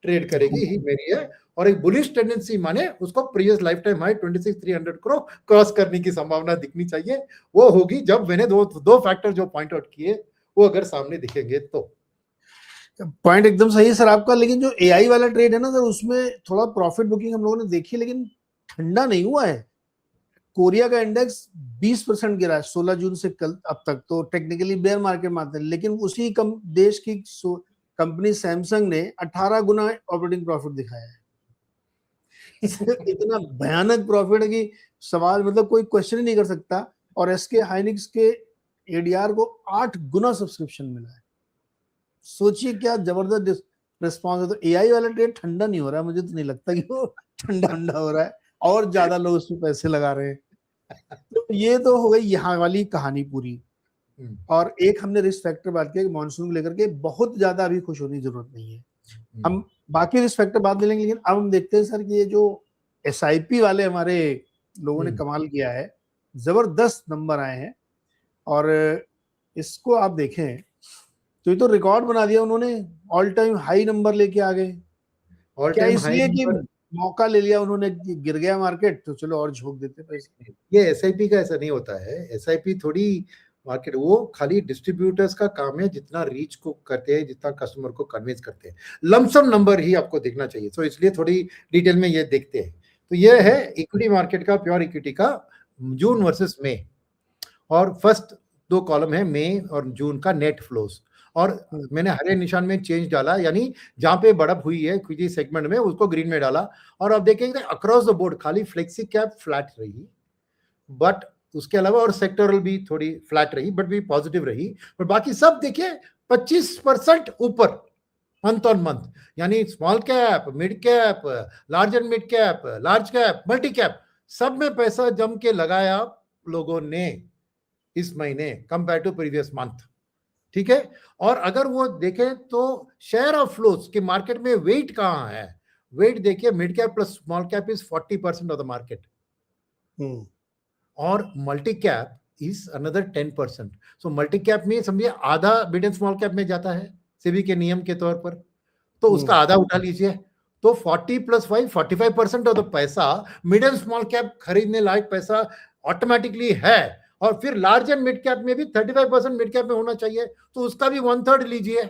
ट्रेड करेगी ही मेरी है। और एक बुलिश टेंडेंसी माने उसको प्रीवियस लाइफ टाइम हाई 26,300 को क्रॉस करने की संभावना दिखनी चाहिए। वो होगी जब मैंने दो फैक्टर जो पॉइंट आउट किए वो अगर सामने दिखेंगे तो। पॉइंट एकदम सही है सर आपका, लेकिन जो एआई वाला ट्रेड है ना सर, उसमें थोड़ा प्रॉफिट बुकिंग हम लोगों ने देखी, लेकिन ठंडा नहीं हुआ है। कोरिया का इंडेक्स 20% गिरा है 16 जून से कल अब तक, तो टेक्निकली बेयर मार्केट मानते हैं, लेकिन उसी देश की कंपनी सैमसंग ने 18 गुना ऑपरेटिंग प्रॉफिट दिखाया है। इतना भयानक प्रॉफिट है कि सवाल, मतलब कोई क्वेश्चन ही नहीं कर सकता। और एसके हाइनिक्स के एडीआर को 8 गुना सब्सक्रिप्शन मिला है। सोचिए क्या जबरदस्त रिस्पॉन्स है। तो एआई वाला ट्रेड ठंडा नहीं हो रहा है, मुझे तो नहीं लगता कि वो ठंडा हो रहा है, और ज्यादा लोग उसमें पैसे लगा रहे हैं। तो ये तो हो गई यहाँ वाली कहानी पूरी। और एक हमने रिस्क फैक्टर बात किया कि मानसून को लेकर के बहुत ज्यादा अभी खुश होने की जरूरत नहीं है। हम बाकी रिस्क फैक्टर बात ले लेंगे, लेकिन अब हम देखते हैं सर कि ये जो एसआईपी वाले हमारे लोगों ने कमाल किया है, जबरदस्त नंबर आए हैं। और इसको आप देखें तो ये तो रिकॉर्ड बना दिया उन्होंने, ऑल टाइम हाई नंबर लेके आ गए। क्या इसलिए कि मौका ले लिया उन्होंने, गिर गया मार्केट तो चलो और झोंक देते पैसे? ये एसआईपी का ऐसा नहीं होता है। एसआईपी थोड़ी मार्केट, वो खाली डिस्ट्रीब्यूटर्स का काम है, जितना रीच को करते हैं, जितना कस्टमर को कन्विंस करते हैं, लमसम नंबर ही आपको देखना चाहिए। तो इसलिए थोड़ी डिटेल में ये देखते हैं। तो ये है इक्विटी मार्केट का, प्योर इक्विटी का जून वर्सेस मई। और फर्स्ट 2 कॉलम है मई और जून का नेट फ्लोज। और मैंने हरे निशान में चेंज डाला, यानी जहां पे बढ़त हुई है इक्विटी सेगमेंट में उसको ग्रीन में डाला। और अब देखेंगे अक्रॉस द बोर्ड खाली फ्लेक्सी कैप फ्लैट रही, बट उसके अलावा और सेक्टरल भी थोड़ी फ्लैट रही, बट भी पॉजिटिव रही। पर बाकी सब देखिए 25% ऊपर मंथ ऑन मंथ, यानी small cap, mid cap, large and mid cap, large cap, multi cap, सब में पैसा जम के लगाया लोगों ने इस महीने कंपेयर टू प्रीवियस मंथ। ठीक है। और अगर वो देखें तो शेयर ऑफ फ्लोज के मार्केट में वेट कहां है, वेट देखिए mid cap plus small cap is 40% of the market, और multi cap is another 10%। So multi cap में समझिए आधा मिड एंड स्मॉल कैप में जाता है सेबी के नियम के तौर पर, तो उसका आधा उठा लीजिए, तो 40 + 5 45% ऑफ द पैसा मिड एंड स्मॉल कैप खरीदने लायक पैसा ऑटोमेटिकली है। और फिर लार्ज एंड मिड कैप में भी 35% मिड कैप में होना चाहिए, तो उसका भी 1/3 लीजिए,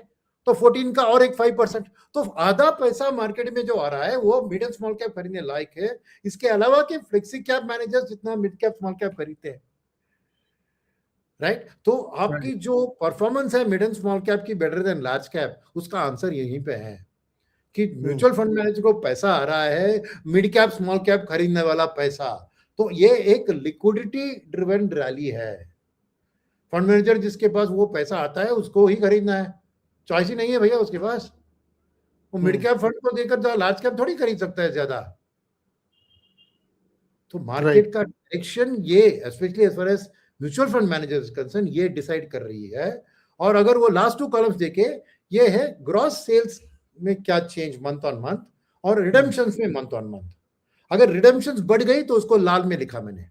तो 14 का और एक 5%, तो आधा पैसा मार्केट में जो आ रहा है वो मिड एंड स्मॉल कैप खरीदने लायक है। इसके अलावा कि फ्लेक्सी कैप मैनेजर्स जितना मिड कैप स्मॉल कैप खरीदते हैं, राइट। तो आपकी जो परफॉर्मेंस है मिड एंड स्मॉल कैप की बेटर देन लार्ज कैप, उसका आंसर यहीं पे है कि म्यूचुअल फंड मैनेजर को पैसा आ रहा है मिड कैप स्मॉल कैप खरीदने वाला पैसा। तो ये एक लिक्विडिटी ड्रिवन रैली है। फंड मैनेजर जिसके पास वो पैसा आता है उसको ही खरीदना है, चॉइस ही नहीं है भैया उसके पास। वो मिड कैप फंड को देकर लार्ज कैप थोड़ी खरीद सकता है ज्यादा। तो मार्केट का डायरेक्शन ये, specially as far as mutual fund managers concern, ये डिसाइड कर रही है। और अगर वो लास्ट 2 कॉलम्स देखे, ये है ग्रॉस सेल्स में क्या चेंज मंथ ऑन मंथ, और रिडेम्पशंस में मंथ ऑन मंथ। अगर रिडेम्पशंस बढ़ गई तो उसको लाल में लिखा मैंने,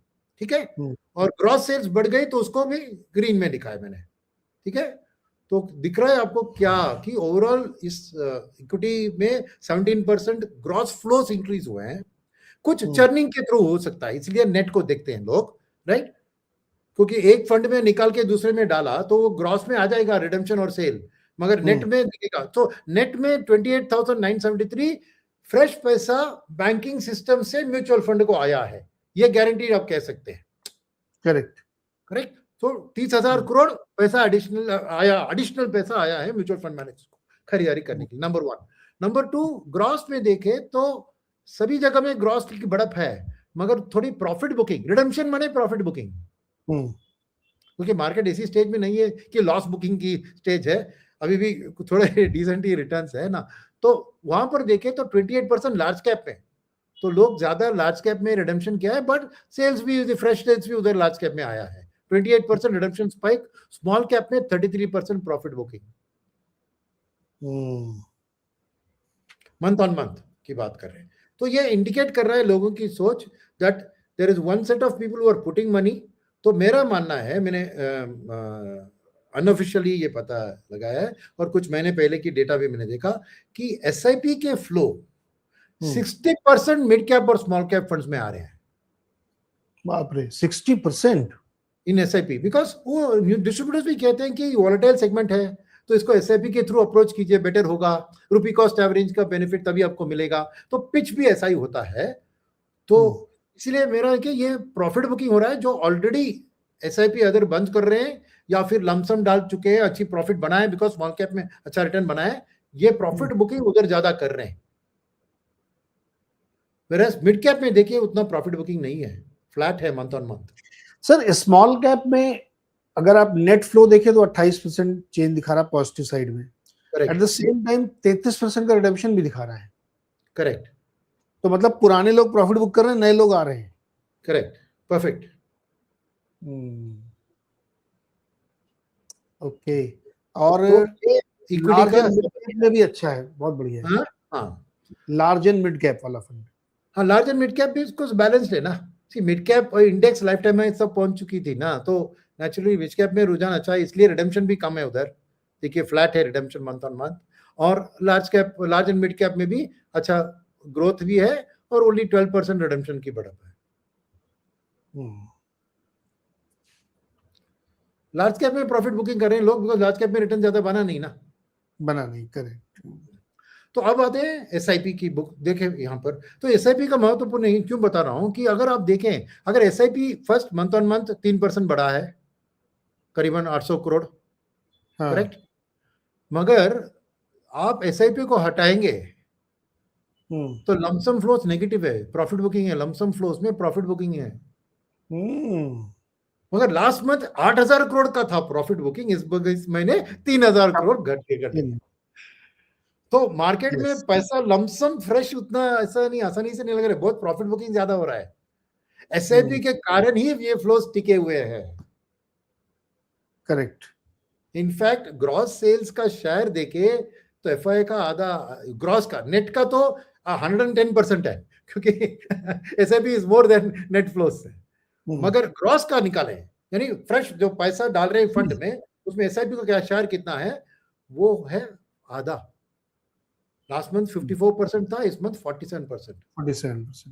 ठीक है, और ग्रॉस सेल्स बढ़ गई तो उसको भी ग्रीन में लिखा है मैंने, ठीक है। तो दिख रहा है आपको क्या कि ओवरऑल इस इक्विटी में 17% ग्रॉस फ्लोस इंक्रीज हुए हैं। कुछ चर्निंग के थ्रू हो सकता है, इसलिए नेट को देखते हैं लोग, राइट, क्योंकि एक फंड में निकाल के दूसरे में डाला तो वो ग्रॉस में आ जाएगा रिडेम्पशन और सेल, मगर नेट में दिखेगा। तो नेट में 28,973 फ्रेश पैसा बैंकिंग सिस्टम से म्यूचुअल फंड को आया है ये गारंटी आप कह सकते हैं। करेक्ट। करेक्ट। तो 30,000 करोड़ पैसा एडिशनल पैसा आया है म्यूचुअल फंड मैनेजर को खरीदारी करने के लिए, नंबर 1। नंबर 2, ग्रॉस में देखे तो सभी जगह में ग्रॉस की बढ़त है, मगर थोड़ी प्रॉफिट बुकिंग, रिडेम्पशन माने प्रॉफिट बुकिंग, क्योंकि मार्केट इसी स्टेज में नहीं है कि लॉस बुकिंग की स्टेज है, अभी भी थोड़े डिसेंट ही रिटर्न्स है ना। तो वहां पर देखे तो 28% लार्ज कैप में, तो लोग ज्यादा लार्ज कैप में रिडेम्पशन किया है, बट सेल्स भी, फ्रेश सेल्स भी उधर लार्ज कैप में आया है। 28% रिडम्पशन स्पाइक, स्मॉल कैप में 33% profit booking month on month की बात कर रहे हैं। तो ये इंडिकेट कर रहा है लोगों की सोच that there is one set of people who are putting money. तो मेरा मानना है, मैंने अनऑफिशियली ये पता लगाया है और कुछ महीने पहले की डेटा भी मैंने देखा कि एसआईपी के फ्लो 60% मिड कैप और स्मॉल कैप फंड्स में आ रहे हैं। बाप रे, 60% इन एसआईपी, बिकॉज वो डिस्ट्रीब्यूटर्स भी कहते हैं कि वॉलेटाइल सेगमेंट है, तो इसको एसआईपी के थ्रू अप्रोच कीजिए, बेटर होगा, रुपी कॉस्ट एवरेज का बेनिफिट तभी आपको मिलेगा। तो पिच भी ऐसा ही होता है। तो इसलिए मेरा कि ये प्रॉफिट बुकिंग हो रहा है, जो ऑलरेडी एसआईपी अदर बंद कर रहे हैं या फिर लमसम डाल चुके हैं, अच्छी प्रॉफिट बनाए बिकॉज स्मॉल कैप में अच्छा रिटर्न बनाए, ये प्रॉफिट बुकिंग उधर ज्यादा कर रहे हैं। वेराज मिड कैप में देखिए उतना प्रॉफिट बुकिंग नहीं है, फ्लैट है month on month. Sir small cap में अगर आप नेट फ्लो देखें तो 28% चेंज दिखा रहा है पॉजिटिव साइड में, एट द सेम टाइम 33% का रिडम्पशन भी दिखा रहा है। करेक्ट। तो मतलब पुराने लोग प्रॉफिट बुक कर रहे हैं, नए लोग आ रहे हैं। Correct, perfect. ओके। और इक्विटी का में भी अच्छा है, बहुत बढ़िया है। हाँ, लार्ज एंड मिड कैप वाला फंड। हाँ, लार्ज एंड मिड कैप भी कुछ बैलेंस्ड है ना। मिड कैप और इंडेक्स लाइफ टाइम में सब पहुंच चुकी थी ना, तो नेचुरली मिड कैप में रुझान अच्छा है, इसलिए रिडेम्पशन भी कम है उधर। देखिए फ्लैट है रिडेम्पशन मंथ ऑन मंथ। और लार्ज एंड मिड कैप में भी अच्छा ग्रोथ भी है और ओनली 12% रिडेम्पशन की बढ़त है। लार्ज कैप में प्रॉफिट बुकिंग कर रहे हैं लोग, बिकॉज लार्ज कैप में रिटर्न ज्यादा बना नहीं ना, बना नहीं। करेक्ट। तो अब आते हैं एसआईपी की बुक देखें यहाँ पर। तो एसआईपी का महत्वपूर्ण नहीं क्यों बता रहा हूं कि अगर आप देखें, अगर SIP first month on month 3% बढ़ा है, करीबन 800 करोड़। करेक्ट। मगर आप एसआईपी को हटाएंगे तो लमसम फ्लोस नेगेटिव है, प्रॉफिट बुकिंग है, लमसम फ्लोस में प्रॉफिट बुकिंग है। मगर लास्ट मंथ 8,000 करोड़ का था प्रॉफिट बुकिंग, इस महीने 3,000 करोड़ घट तो मार्केट में पैसा लमसम फ्रेश उतना ऐसा नहीं, आसानी से नहीं लग रहा है, बहुत प्रॉफिट बुकिंग ज्यादा हो रहा है। एसआईपी के कारण ही ये फ्लोस टिके हुए हैं। करेक्ट। इनफैक्ट ग्रॉस सेल्स का शेयर देखे तो एफआई का आधा, ग्रॉस का, नेट का तो 110% है, क्योंकि SIP is more than net flows है। मगर ग्रॉस का निकाले, यानी फ्रेश जो पैसा डाल रहे हैं फंड में, उसमें एसआईपी का क्या शेयर कितना है, वो है आधा। लास्ट मंथ 54% था, इस मंथ 47%।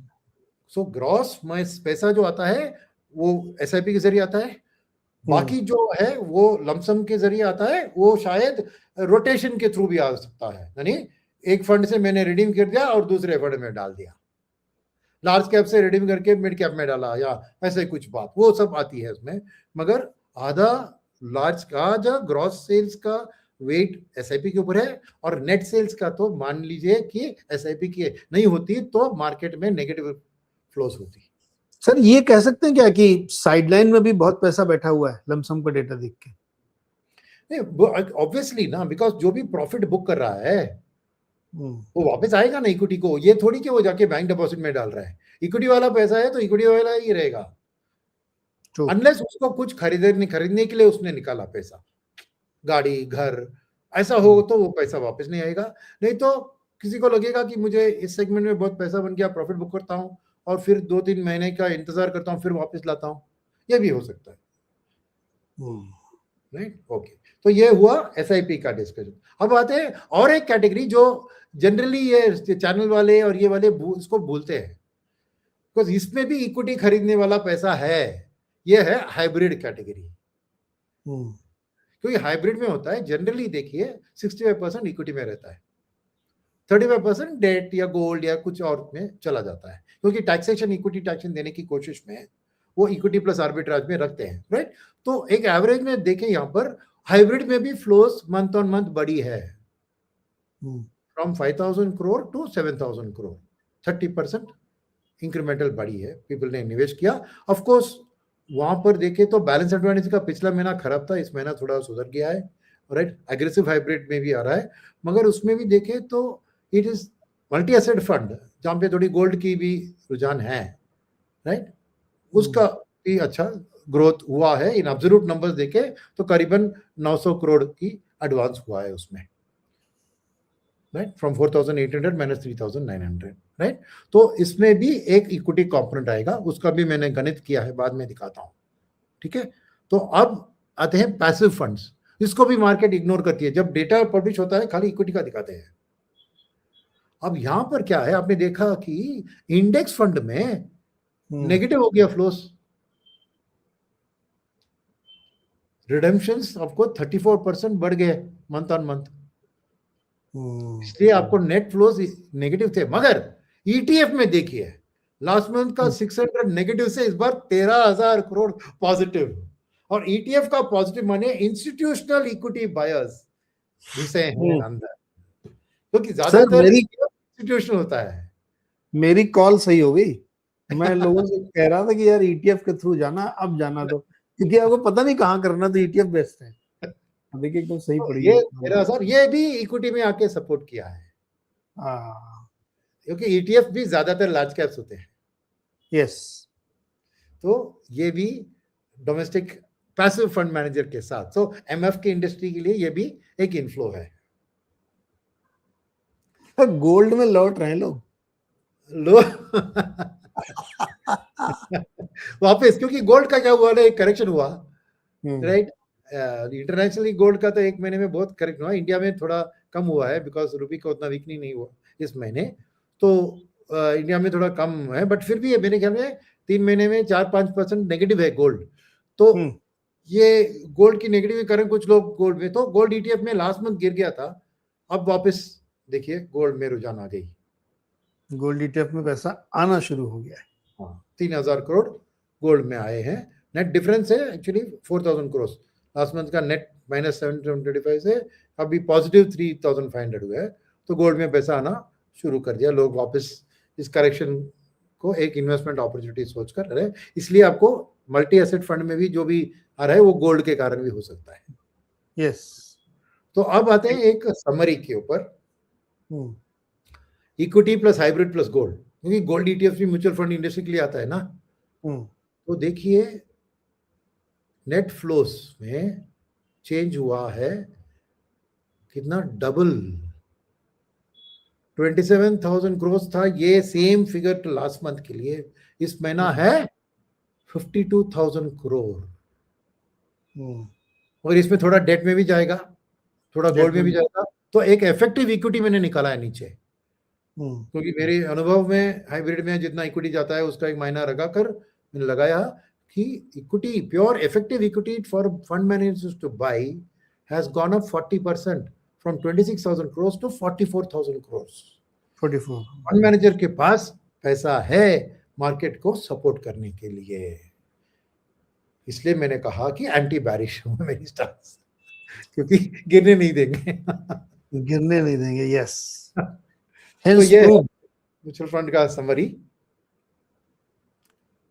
सो ग्रॉस में पैसा जो आता है वो एसआईपी के जरिए आता है, बाकी जो है वो लमसम के जरिए आता है, वो शायद रोटेशन के थ्रू भी आ सकता है, यानी एक फंड से मैंने रिडीम कर दिया और दूसरे फंड में डाल दिया, लार्ज कैप से रिडीम करके मिड कैप में डाला या ऐसे कुछ बात, वो सब आती है उसमें। मगर आधा लार्ज का जो ग्रॉस सेल्स का वेट एसआईपी के ऊपर है, और नेट सेल्स का तो मान लीजिए कि एसआईपी की नहीं होती तो मार्केट में नेगेटिव फ्लोस होती। सर ये कह सकते हैं क्या कि साइडलाइन में भी बहुत पैसा बैठा हुआ है लमसम का डेटा देख के? नहीं, ऑब्वियसली ना, बिकॉज जो भी प्रॉफिट बुक कर रहा है वो वापस आएगा ना इक्विटी को, ये थोड़ी कि वो जाके बैंक डिपॉजिट में डाल रहा है। इक्विटी वाला पैसा है तो इक्विटी वाला ही रहेगा, अनलेस उसको कुछ खरीदने के लिए उसने निकाला पैसा, गाड़ी घर ऐसा हो, तो वो पैसा वापस नहीं आएगा। नहीं तो किसी को लगेगा कि मुझे इस सेगमेंट में बहुत पैसा बन गया, प्रॉफिट बुक करता हूँ और फिर 2-3 महीने का इंतजार करता हूँ, फिर वापस लाता हूँ, ये भी हो सकता है। Right, okay. तो ये हुआ एसआईपी का डिस्कशन। अब आते हैं और एक कैटेगरी जो जनरली ये चैनल वाले और ये वाले इसको भूलते हैं, बिकॉज इसमें भी इक्विटी खरीदने वाला पैसा है, ये है हाइब्रिड कैटेगरी। क्योंकि हाइब्रिड में होता है जनरली देखिए 65% इक्विटी में रहता है, 35% डेट या गोल्ड या कुछ और में चला जाता है, क्योंकि टैक्सेशन इक्विटी टैक्सेशन देने की कोशिश में वो इक्विटी प्लस आर्बिट्राज में रखते हैं, राइट। तो एक एवरेज में देखें यहाँ पर हाइब्रिड में भी फ्लोस मंथ ऑन मंथ बढ़ी है, from 5,000 crore to 7,000 crore, 30% incremental बढ़ी है, पीपल ने निवेश किया। ऑफ कोर्स वहां पर देखे तो बैलेंस एडवांटेज का पिछला महीना खराब था, इस महीना थोड़ा सुधर गया है, राइट। एग्रेसिव हाइब्रिड में भी आ रहा है, मगर उसमें भी देखे तो it is multi asset fund जहां पे थोड़ी गोल्ड की भी रुझान है, राइट। उसका भी अच्छा ग्रोथ हुआ है। इन एब्सोल्यूट नंबर्स देखे तो करीबन 900 करोड़ की एडवांस हुआ है उसमें, राइट, फ्रॉम 4,800 माइनस 3,900, राइट। तो इसमें भी एक इक्विटी कंपोनेंट आएगा, उसका भी मैंने गणित किया है, बाद में दिखाता हूं, ठीक है। तो अब आते हैं पैसिव फंड्स, इसको भी मार्केट इग्नोर करती है, जब डेटा पब्लिश होता है खाली इक्विटी का दिखाते हैं। अब यहां पर क्या है, आपने देखा कि इंडेक्स फंड में नेगेटिव हो गया फ्लोस, रिडेम्पशंस आपको 34% बढ़ गए मंथ ऑन मंथ, इसलिए आपको नेट फ्लोज नेगेटिव थे। मगर ईटीएफ में देखिए लास्ट मंथ का 600 नेगेटिव से इस बार 13,000 करोड़ पॉजिटिव, और ईटीएफ का पॉजिटिव माने इंस्टीट्यूशनल इक्विटी बायर्स घुसे हैं अंदर, क्योंकि ज्यादातर इंस्टीट्यूशनल होता है। मेरी कॉल सही हो गई, मैं लोगों से कह रहा था कि यार ईटीएफ के थ्रू जाना, अब जाना तो, क्योंकि आपको पता नहीं कहाँ करना, तो ईटीएफ बेस्ट है। देखिए एकदम सही पड़ी ये है। 13,000 ये भी इक्विटी में आके सपोर्ट किया है, क्योंकि ईटीएफ भी ज्यादातर लार्ज कैप्स होते हैं। यस, तो ये भी डोमेस्टिक पैसिव फंड मैनेजर के साथ, तो एमएफ की इंडस्ट्री के लिए ये भी एक इनफ्लो है। गोल्ड में लौट रहे हैं लोग वापस, क्योंकि गोल्ड का क्या हुआ ना, एक करेक्शन हुआ, राइट। इंटरनेशनली गोल्ड का तो एक महीने में बहुत करेक्ट हुआ, इंडिया में थोड़ा कम हुआ है बिकॉज रूपी का उतना वीकनिंग नहीं हुआ इस महीने, तो इंडिया में थोड़ा कम है, बट फिर भी मेरे ख्याल में 3 महीने में 4-5% नेगेटिव है गोल्ड। तो ये गोल्ड की नेगेटिव के कारण कुछ लोग गोल्ड में, तो गोल्ड ईटीएफ में लास्ट मंथ गिर गया था, अब वापस देखिए गोल्ड में रुझान आ गई, गोल्ड ईटीएफ में पैसा आना शुरू हो गया है। हाँ, 3,000 करोड़ गोल्ड में आए हैं। नेट डिफरेंस है एक्चुअली 4,000 करोड़, लास्ट मंथ का नेट -725 से अभी पॉजिटिव 3,500 हुआ है, तो गोल्ड में पैसा आना शुरू कर दिया, लोग वापस इस करेक्शन को एक इन्वेस्टमेंट अपॉर्चुनिटी सोचकर रहे। इसलिए आपको मल्टी एसेट फंड में भी जो भी आ रहा है वो गोल्ड के कारण भी हो सकता है। यस। तो अब आते हैं एक समरी के ऊपर, equity plus hybrid plus gold, क्योंकि गोल्ड ईटीएफ भी म्यूचुअल फंड इंडस्ट्री के लिए आता है ना। तो देखिए नेट फ्लोस में चेंज हुआ है कितना, डबल, 27,000 करोड़ था ये सेम फिगर तो लास्ट मंथ के लिए, इस महीना है 52,000 करोड़, और इसमें थोड़ा डेट में भी जाएगा, थोड़ा गोल्ड में भी जाएगा, तो एक इफेक्टिव इक्विटी मैंने निकाला है नीचे, क्योंकि मेरे अनुभव में हाइब्रिड में जितना इक्विटी जाता है उसका एक मायना लगाकर मैंने लगाया कि equity, pure effective equity for fund managers to buy has gone up 40% from 26,000 crore to 44,000 crore. 44 fund manager के पास पैसा है मार्केट को सपोर्ट करने के लिए, इसलिए मैंने कहा कि एंटी बैरिश हूं मेरी स्टांस, क्योंकि गिरने नहीं देंगे गिरने नहीं देंगे। यस, तो ये म्यूचुअल फंड का समरी,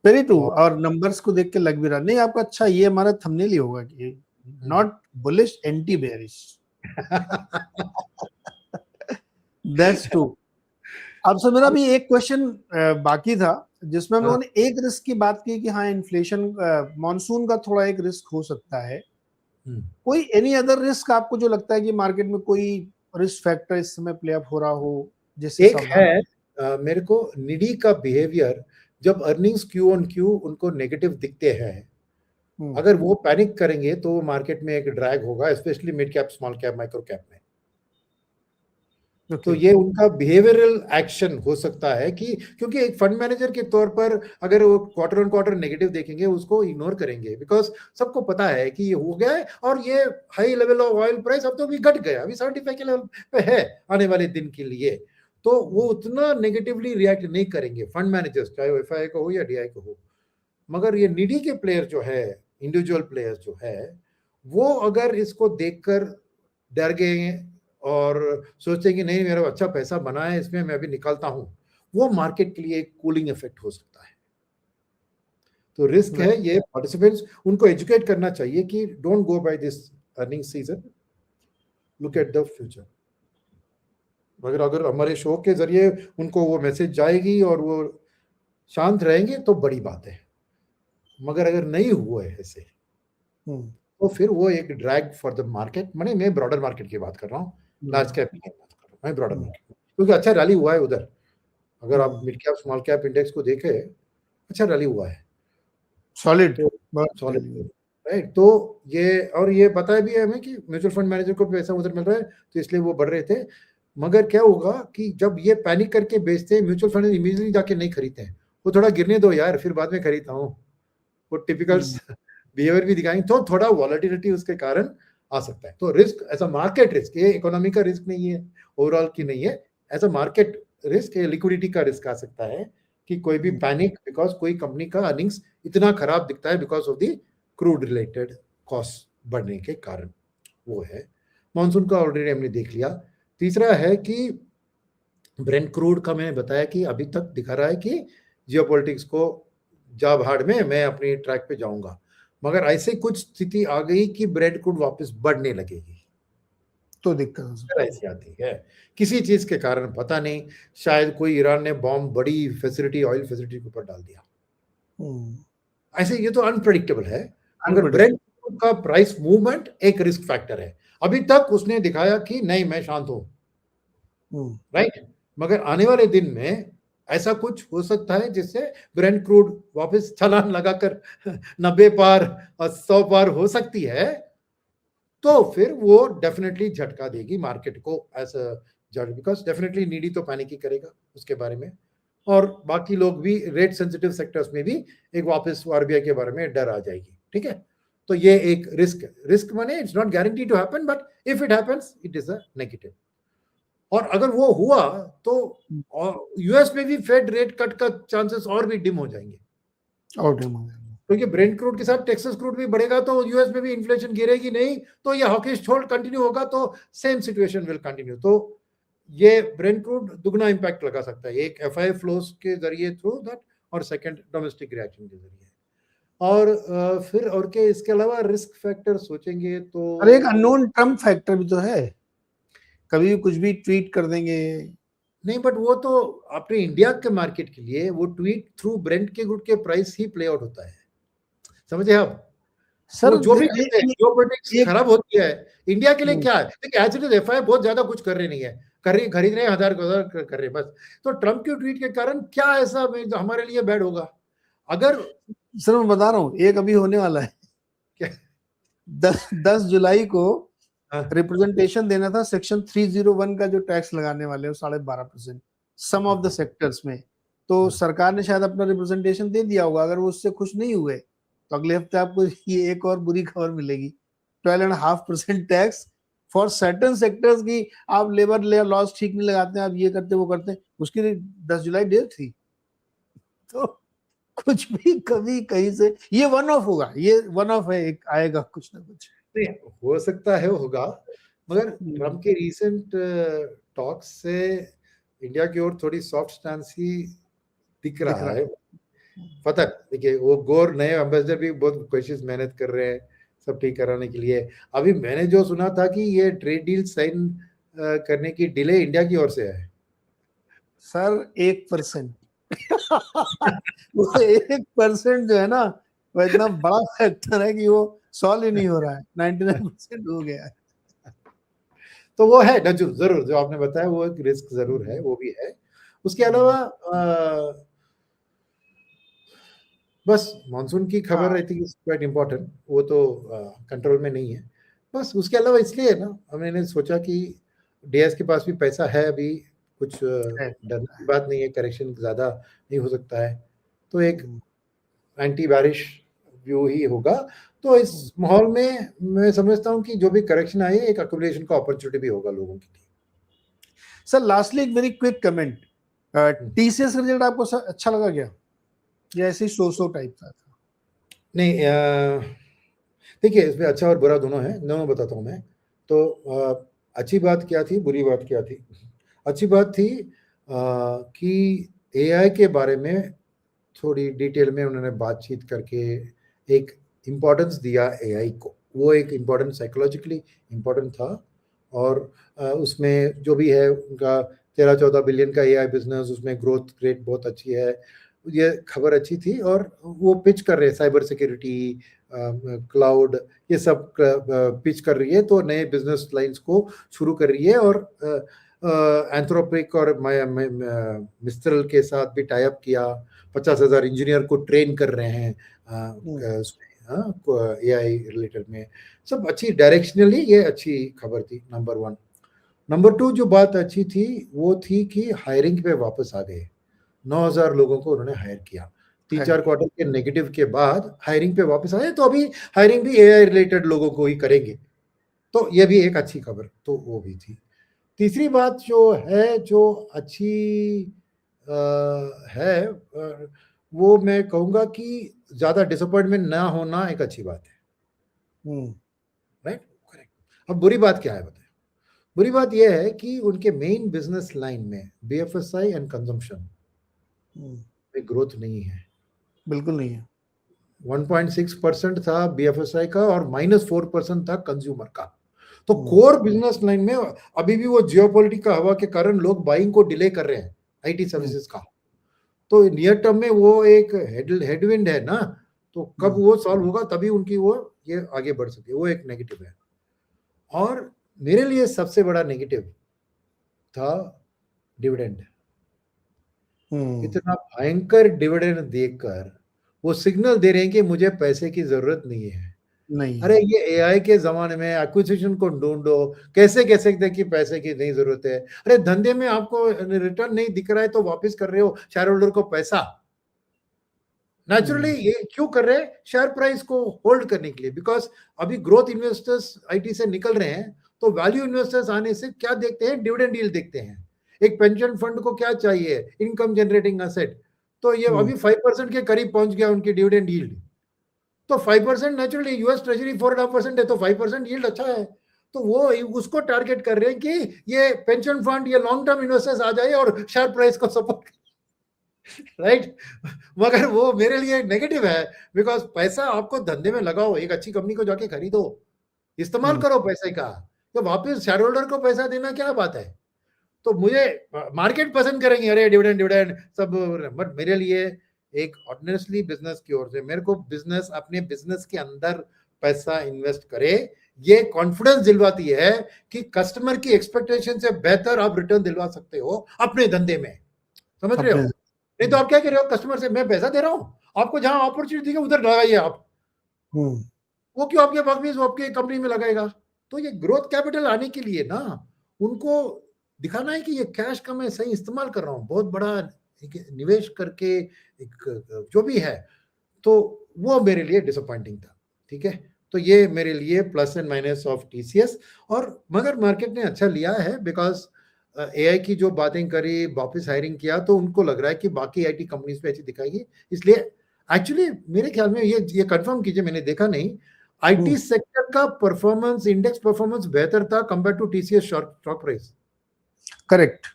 वेरी ट्रू। और नंबर्स को देख के लग भी रहा नहीं आपका, अच्छा ये हमारा थंबनेल ही होगा कि not bullish anti bearish. That's true. अब से मेरा भी एक क्वेश्चन बाकी था, जिसमें हम लोगों ने एक रिस्क की बात की कि हाँ इन्फ्लेशन, मॉनसून का थोड़ा एक रिस्क हो सकता है। कोई एनी अदर रिस्क आपको जो लगता है कि मार्केट में कोई रिस्क फैक्टर इस समय प्ले अप हो रहा हो? जैसे एक है मेरे को निडी का बिहेवियर, जब अर्निंग्स क्यू ऑन क्यू उनको नेगेटिव दिखते हैं, अगर वो पैनिक करेंगे तो मार्केट में एक ड्रैग होगा, specially mid cap, small cap, micro cap में। तो ये उनका बिहेवियरल एक्शन हो सकता है कि, क्योंकि एक फंड मैनेजर के तौर पर अगर वो क्वार्टर ऑन क्वार्टर नेगेटिव देखेंगे उसको इग्नोर करेंगे, बिकॉज सबको पता है कि ये हो गया है, और ये high level of oil price अब तो भी घट गया, अभी 75 के लेवल पे है आने वाले दिन के लिए। तो वो उतना नेगेटिवली रिएक्ट नहीं करेंगे फंड मैनेजर्स, चाहे वो एफआई का हो या डीआई का हो। मगर ये निडी के प्लेयर जो है, इंडिविजुअल प्लेयर्स जो है, वो अगर इसको देखकर डर गए और सोचते कि नहीं मेरा अच्छा पैसा बना है इसमें मैं अभी निकालता हूं, वो मार्केट के लिए एक कूलिंग इफेक्ट हो सकता है। तो रिस्क है ये, पार्टिसिपेंट्स उनको एजुकेट करना चाहिए कि don't go by this earning season, look at the future. मगर अगर हमारे शो के जरिए उनको वो मैसेज जाएगी और वो शांत रहेंगे तो बड़ी बात है। मगर अगर नहीं हुआ है ऐसे तो फिर वो एक ड्रैग फॉर द मार्केट, माने मैं ब्रॉडर मार्केट की बात कर रहा हूँ, लार्ज कैप की बात कर रहा हूँ मैं, ब्रॉडर मार्केट, क्योंकि अच्छा रैली हुआ है उधर। अगर आप mid cap small cap index को देखें, अच्छा रैली हुआ है, सॉलिड, सॉलिड, राइट। तो ये और ये पता भी है हमें कि म्यूचुअल फंड मैनेजर को पैसा उधर मिल रहा है तो इसलिए वो बढ़ रहे थे। मगर क्या होगा कि जब ये पैनिक करके बेचते हैं, म्यूचुअल फंड इमीडिएटली जाके नहीं खरीदते हैं, वो थोड़ा गिरने दो यार फिर बाद में खरीदता हूँ, वो टिपिकल बिहेवियर भी दिखाएंगे, तो थोड़ा वॉलेटिलिटी उसके कारण आ सकता है। तो रिस्क ऐसा मार्केट रिस्क, ये इकोनॉमी का रिस्क नहीं है, ओवरऑल की नहीं है, ऐसा मार्केट रिस्क, लिक्विडिटी का रिस्क आ सकता है कि कोई भी पैनिक बिकॉज कोई कंपनी का अर्निंग्स इतना खराब दिखता है because of the crude related cost बढ़ने के कारण, वो है। मॉनसून का ऑलरेडी हमने देख लिया। तीसरा है कि ब्रेंट क्रूड का मैंने बताया कि अभी तक दिखा रहा है कि जियोपॉलिटिक्स को जा भाड़ में, मैं अपनी ट्रैक पे जाऊंगा। मगर ऐसे कुछ स्थिति आ गई कि ब्रेंट क्रूड वापस बढ़ने लगेगी तो दिक्कत ऐसी आती है किसी चीज के कारण, पता नहीं, शायद कोई ईरान ने बॉम्ब, बड़ी फैसिलिटी, ऑयल फैसिलिटी के ऊपर डाल दिया। ऐसे ये तो अनप्रेडिक्टेबल है। मगर ब्रेंट क्रूड का प्राइस मूवमेंट एक रिस्क फैक्टर है। अभी तक उसने दिखाया कि नहीं मैं शांत हूं, राइट। मगर आने वाले दिन में ऐसा कुछ हो सकता है जिससे ब्रेंट क्रूड वापस छलांग लगाकर 90 पार और 100 पार हो सकती है, तो फिर वो डेफिनेटली झटका देगी मार्केट को एज अ जज, बिकॉज डेफिनेटली नीडी तो पैनिक ही करेगा उसके बारे में, और बाकी लोग भी, रेट सेंसिटिव सेक्टर्स में भी एक वापस आरबीआई के बारे में डर आ जाएगी, ठीक है। तो ये एक रिस्क माने it's not guarantee to happen, but if it happens it is a negative. और अगर वो हुआ तो यूएस में भी फेड रेट कट का चांसेस और भी डिम हो जाएंगे, क्योंकि ब्रेंट क्रूड के साथ टेक्सास क्रूड भी बढ़ेगा तो यूएस में भी इन्फ्लेशन गिरेगी नहीं, तो ये हॉकिश छोड़ कंटिन्यू होगा, तो सेम सिचुएशन विल कंटिन्यू। तो ये ब्रेंट क्रूड दुगना इंपैक्ट लगा सकता है, एक एफआई फ्लोस के जरिए थ्रू दैट, और सेकंड डोमेस्टिक रिएक्शन के जरिए। और फिर और के इसके अलावा रिस्क फैक्टर सोचेंगे तो अरे एक अननोन ट्रम्प फैक्टर भी तो है, कभी भी कुछ भी ट्वीट कर देंगे। नहीं, बट वो तो अपने इंडिया के मार्केट के लिए वो ट्वीट थ्रू ब्रेंट के गुड के प्राइस ही प्ले आउट होता है, समझे आप। सर जो भी कहते हैं जो पॉलिटिक्स खराब होती है इंडिया के लिए क्या है, देखिए एज इट इज एफआई बहुत ज्यादा कुछ कर रहे नहीं है, खरीद रहे हजार कर रहे बस। तो ट्रम्प के ट्वीट के कारण क्या ऐसा हमारे लिए बैड होगा? अगर सर मैं बता रहा हूँ, एक अभी होने वाला है क्या, 10 जुलाई को रिप्रेजेंटेशन देना था सेक्शन 301 का, जो टैक्स लगाने वाले हो 12.5% सम ऑफ द सेक्टर्स में। तो सरकार ने शायद अपना रिप्रेजेंटेशन दे दिया होगा। अगर वो उससे खुश नहीं हुए तो अगले हफ्ते आपको ये एक और बुरी खबर मिलेगी, 12.5% टैक्स फॉर सर्टेन सेक्टर्स की। आप लेबर लॉस ठीक नहीं लगाते हैं, आप ये करते वो करते हैं, उसकी 10 जुलाई डेट थी। तो कुछ भी कभी कहीं से ये वन ऑफ होगा, ये वन ऑफ है, एक आएगा कुछ ना कुछ। नहीं हो सकता है होगा, मगर ट्रम्प के रीसेंट टॉक्स से इंडिया की ओर थोड़ी सॉफ्ट स्टैंस ही दिख रहा है। पता देखिए वो गोर नए एम्बेसडर भी बहुत कोशिश मेहनत कर रहे हैं सब ठीक कराने के लिए। अभी मैंने जो सुना था कि ये ट्रेड डील साइन करने की डिले इंडिया की ओर से है सर 1%। वो 1% जो है ना, वो इतना बड़ा फैक्टर है कि वो सॉल्व ही नहीं हो रहा है, 99% हो गया है। तो वो है जरूर जो आपने बताया, वो एक रिस्क जरूर है, वो भी है। उसके अलावा बस मॉनसून की खबर I think is quite important, वो तो कंट्रोल में नहीं है। बस उसके अलावा इसलिए ना मैंने सोचा कि डीएस के पास भी पैसा है, अभी कुछ डरने की बात नहीं है, करेक्शन ज्यादा नहीं हो सकता है, तो एक एंटी बारिश व्यू ही होगा। तो इस माहौल में मैं समझता हूँ कि जो भी करेक्शन आई है, एक अक्यूमुलेशन का अपॉर्चुनिटी भी होगा लोगों के लिए। सर लास्टली एक very quick comment, TCS result आपको सर अच्छा लगा क्या, या ऐसे ही सो टाइप था? नहीं, देखिए इसमें अच्छा और बुरा दोनों है, दोनों बताता हूँ मैं। तो अच्छी बात क्या थी, बुरी बात क्या थी? अच्छी बात थी कि एआई के बारे में थोड़ी डिटेल में उन्होंने बातचीत करके एक इम्पोर्टेंस दिया एआई को। वो एक इम्पोर्टेंट साइकोलॉजिकली इम्पोर्टेंट था। और उसमें जो भी है उनका 13-14 बिलियन का एआई बिजनेस, उसमें ग्रोथ रेट बहुत अच्छी है, ये खबर अच्छी थी। और वो पिच कर रहे हैं साइबर सिक्योरिटी, क्लाउड, ये सब पिच कर रही है, तो नए बिजनेस लाइंस को शुरू कर रही है। और एंथ्रोपिक और मिस्ट्रल के साथ भी टाई अप किया, 50,000 इंजीनियर को ट्रेन कर रहे हैं एआई रिलेटेड में। सब अच्छी, डायरेक्शनली ये अच्छी खबर थी, नंबर 1। नंबर 2 जो बात अच्छी थी वो थी कि हायरिंग पे वापस आ गए। 9,000 लोगों को उन्होंने हायर किया 3-4 क्वार्टर के नेगेटिव के बाद, हायरिंग पे वापस आए। तो अभी हायरिंग भी एआई रिलेटेड लोगों को ही करेंगे, तो ये भी एक अच्छी खबर तो वो भी थी। तीसरी बात जो है, जो अच्छी है, वो मैं कहूँगा कि ज़्यादा डिसअपॉइंटमेंट ना होना एक अच्छी बात है। Right, correct. अब बुरी बात क्या है बताएं? बुरी बात यह है कि उनके मेन बिजनेस लाइन में बीएफएसआई एंड कंजम्पशन में ग्रोथ नहीं है, बिल्कुल नहीं है। 1.6% था बीएफएसआई का और -4% था कंज्यूमर का। तो कोर बिजनेस लाइन में अभी भी वो जियोपॉलिटिकल हवा के कारण लोग बाइंग को डिले कर रहे हैं आईटी सर्विसेज का। तो नियर टर्म में वो एक हेडविंड है ना, तो कब वो सॉल्व होगा तभी उनकी वो ये आगे बढ़ सके, वो एक नेगेटिव है। और मेरे लिए सबसे बड़ा नेगेटिव था डिविडेंड। इतना भयंकर डिविडेंड देखकर वो सिग्नल दे रहे हैं कि मुझे पैसे की जरूरत नहीं है। नहीं। अरे ये एआई के जमाने में एक्विजिशन को ढूंढो, कैसे कह सकते कि पैसे की नहीं जरूरत है? अरे धंधे में आपको रिटर्न नहीं दिख रहा है तो वापस कर रहे हो शेयर होल्डर को पैसा। नेचुरली ये क्यों कर रहे हैं? शेयर प्राइस को होल्ड करने के लिए। बिकॉज अभी ग्रोथ इन्वेस्टर्स आईटी से निकल रहे हैं, तो वैल्यू इन्वेस्टर्स आने से क्या देखते हैं? डिविडेंड यील्ड देखते हैं। एक पेंशन फंड को क्या चाहिए? Income generating asset. तो ये अभी 5% के करीब पहुंच गया उनकी डिविडेंड यील्ड। तो 5% नेचुरली, यूएस ट्रेजरी 4.5% है, तो 5% यील्ड अच्छा है। तो वो उसको टारगेट कर रहे हैं कि ये पेंशन फंड, ये लॉन्ग टर्म इन्वेस्टर्स आ जाए और शेयर प्राइस को सपोर्ट राइट। मगर वो मेरे लिए नेगेटिव है, बिकॉज पैसा आपको धंधे में लगाओ, एक अच्छी कंपनी को जाके खरीदो, इस्तेमाल करो पैसे का। तो वापस शेयर होल्डर को पैसा देना क्या बात है? तो मुझे मार्केट पसंद करेंगे, अरे डिविडेंड डिविडेंड सब, बट मेरे लिए एक ऑनेस्टली बिजनेस की ओर से मेरे को बिजनेस, अपने बिजनेस के अंदर पैसा इन्वेस्ट करे, ये कॉन्फिडेंस दिलवाती है कि कस्टमर की एक्सपेक्टेशन से बेहतर आप रिटर्न दिलवा सकते हो अपने धंधे में। समझ रहे हो? नहीं तो आप क्या कर रहे हो? कस्टमर से मैं पैसा दे रहा हूं, आपको जहां अपॉर्चुनिटी है उधर लगाइए आप। वो क्यों आपके पास आपके कंपनी में लगाएगा? तो ये ग्रोथ कैपिटल आने के लिए ना उनको दिखाना है कि ये कैश का मैं सही इस्तेमाल कर रहा हूँ, बहुत बड़ा निवेश करके एक जो भी है। तो वो मेरे लिए डिसअपॉइंटिंग था। ठीक है, तो ये मेरे लिए plus and minus of TCS. और मगर मार्केट ने अच्छा लिया है, बिकॉज एआई की जो बातें करी, वापस हायरिंग किया, तो उनको लग रहा है कि बाकी आईटी कंपनीज पे अच्छी दिखाएगी। इसलिए एक्चुअली मेरे ख्याल में ये कंफर्म कीजिए, मैंने देखा नहीं, आईटी सेक्टर का परफॉर्मेंस, इंडेक्स परफॉर्मेंस बेहतर था compare to TCS stock price. Correct.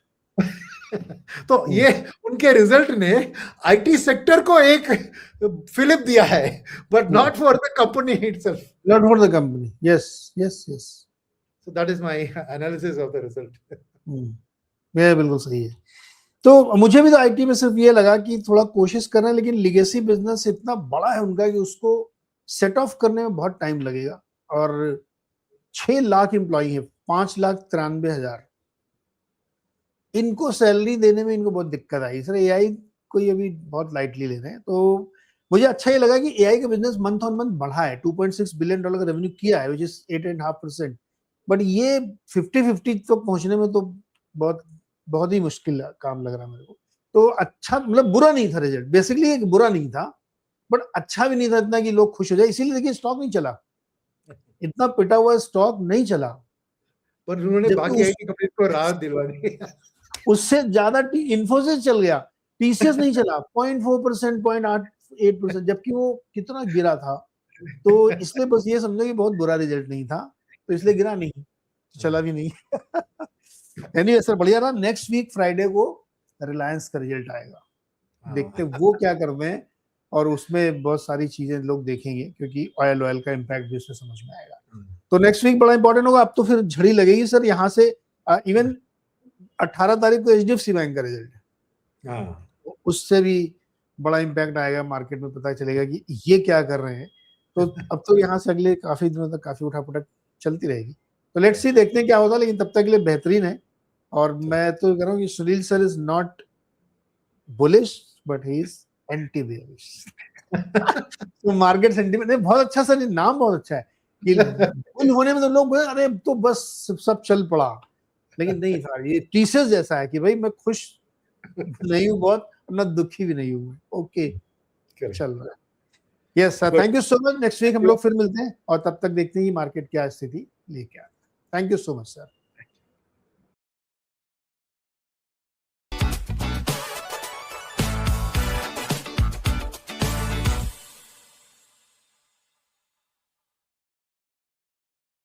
तो ये उनके रिजल्ट ने आईटी सेक्टर को एक फिलिप दिया है, but not for the company itself, not for the company. Yes yes yes. So that is my analysis of the result. ये बिल्कुल सही है। तो मुझे भी तो आईटी में सिर्फ ये लगा कि थोड़ा कोशिश करना है, लेकिन लिगेसी बिजनेस इतना बड़ा है उनका कि उसको सेट ऑफ करने में बहुत टाइम लगेगा। और 6 लाख एम्प्लॉई है, 5,93,000, इनको सैलरी देने में इनको बहुत दिक्कत आई। सर एआई को ये भी बहुत लाइटली ले रहे हैं। तो मुझे अच्छा ये लगा कि एआई का बिजनेस मंथ ऑन मंथ बढ़ा है, $2.6 बिलियन का रेवेन्यू किया है, विच इज 8.5%। बट ये 50-50 तक पहुंचने में तो बहुत बहुत ही मुश्किल काम लग रहा है मेरे को। तो अच्छा, मतलब बुरा नहीं था रिजल्ट, बेसिकली एक बुरा नहीं था, बट अच्छा भी नहीं था इतना कि लोग खुश हो जाए। इसीलिए देखिए स्टॉक नहीं चला, इतना पिटा हुआ स्टॉक नहीं चला। पर उन्होंने जबकि भाग्य है कि कभी इसको राहत दिलवा दी। उससे ज्यादा इन्फोसिस चल गया, टीसीएस नहीं चला 0.4%, 0.8% जबकि वो कितना गिरा था। तो इसलिए बस ये समझो कि बहुत बुरा रिजल्ट नहीं था, तो इसलिए गिरा नहीं, चला भी नहीं। एनीवे सर बढ़िया रहा। नेक्स्ट वीक फ्राइडे को रिलायंस का रिजल्ट आएगा, देखते वो क्या कर रहे हैं, और उसमें बहुत सारी चीजें लोग देखेंगे क्योंकि ऑयल का इम्पैक्ट भी उसमें समझ में आएगा। तो नेक्स्ट वीक बड़ा इंपॉर्टेंट होगा। अब तो फिर झड़ी लगेगी सर यहाँ से। इवन 18 तारीख को एचडीएफसी बैंक का रिजल्ट है, उससे भी बड़ा इम्पैक्ट आएगा मार्केट में, पता चलेगा कि ये क्या कर रहे हैं। तो अब तो यहाँ से अगले काफी दिनों तक काफी उठापटक चलती रहेगी। तो लेट्स सी, देखते हैं क्या होता है, लेकिन तब तक के लिए बेहतरीन है। और मैं तो कह रहा हूँ कि Sunil sir is not bullish but he is anti bearish. तो मार्केट सेंटीमेंट बहुत अच्छा सर, नाम बहुत अच्छा है कि बुल होने में तो लोग बोले अरे तो बस सब चल पड़ा, लेकिन नहीं सर, ये टीसीएस जैसा है कि भाई मैं खुश नहीं हूँ बहुत, ना दुखी भी नहीं हूँ। ओके, चल रहा है। Yes sir, thank you so much. Next week हम लोग फिर मिलते हैं और तब तक देखते हैं कि मार्केट क्या स्थिति लेके आता है। Thank you so much sir.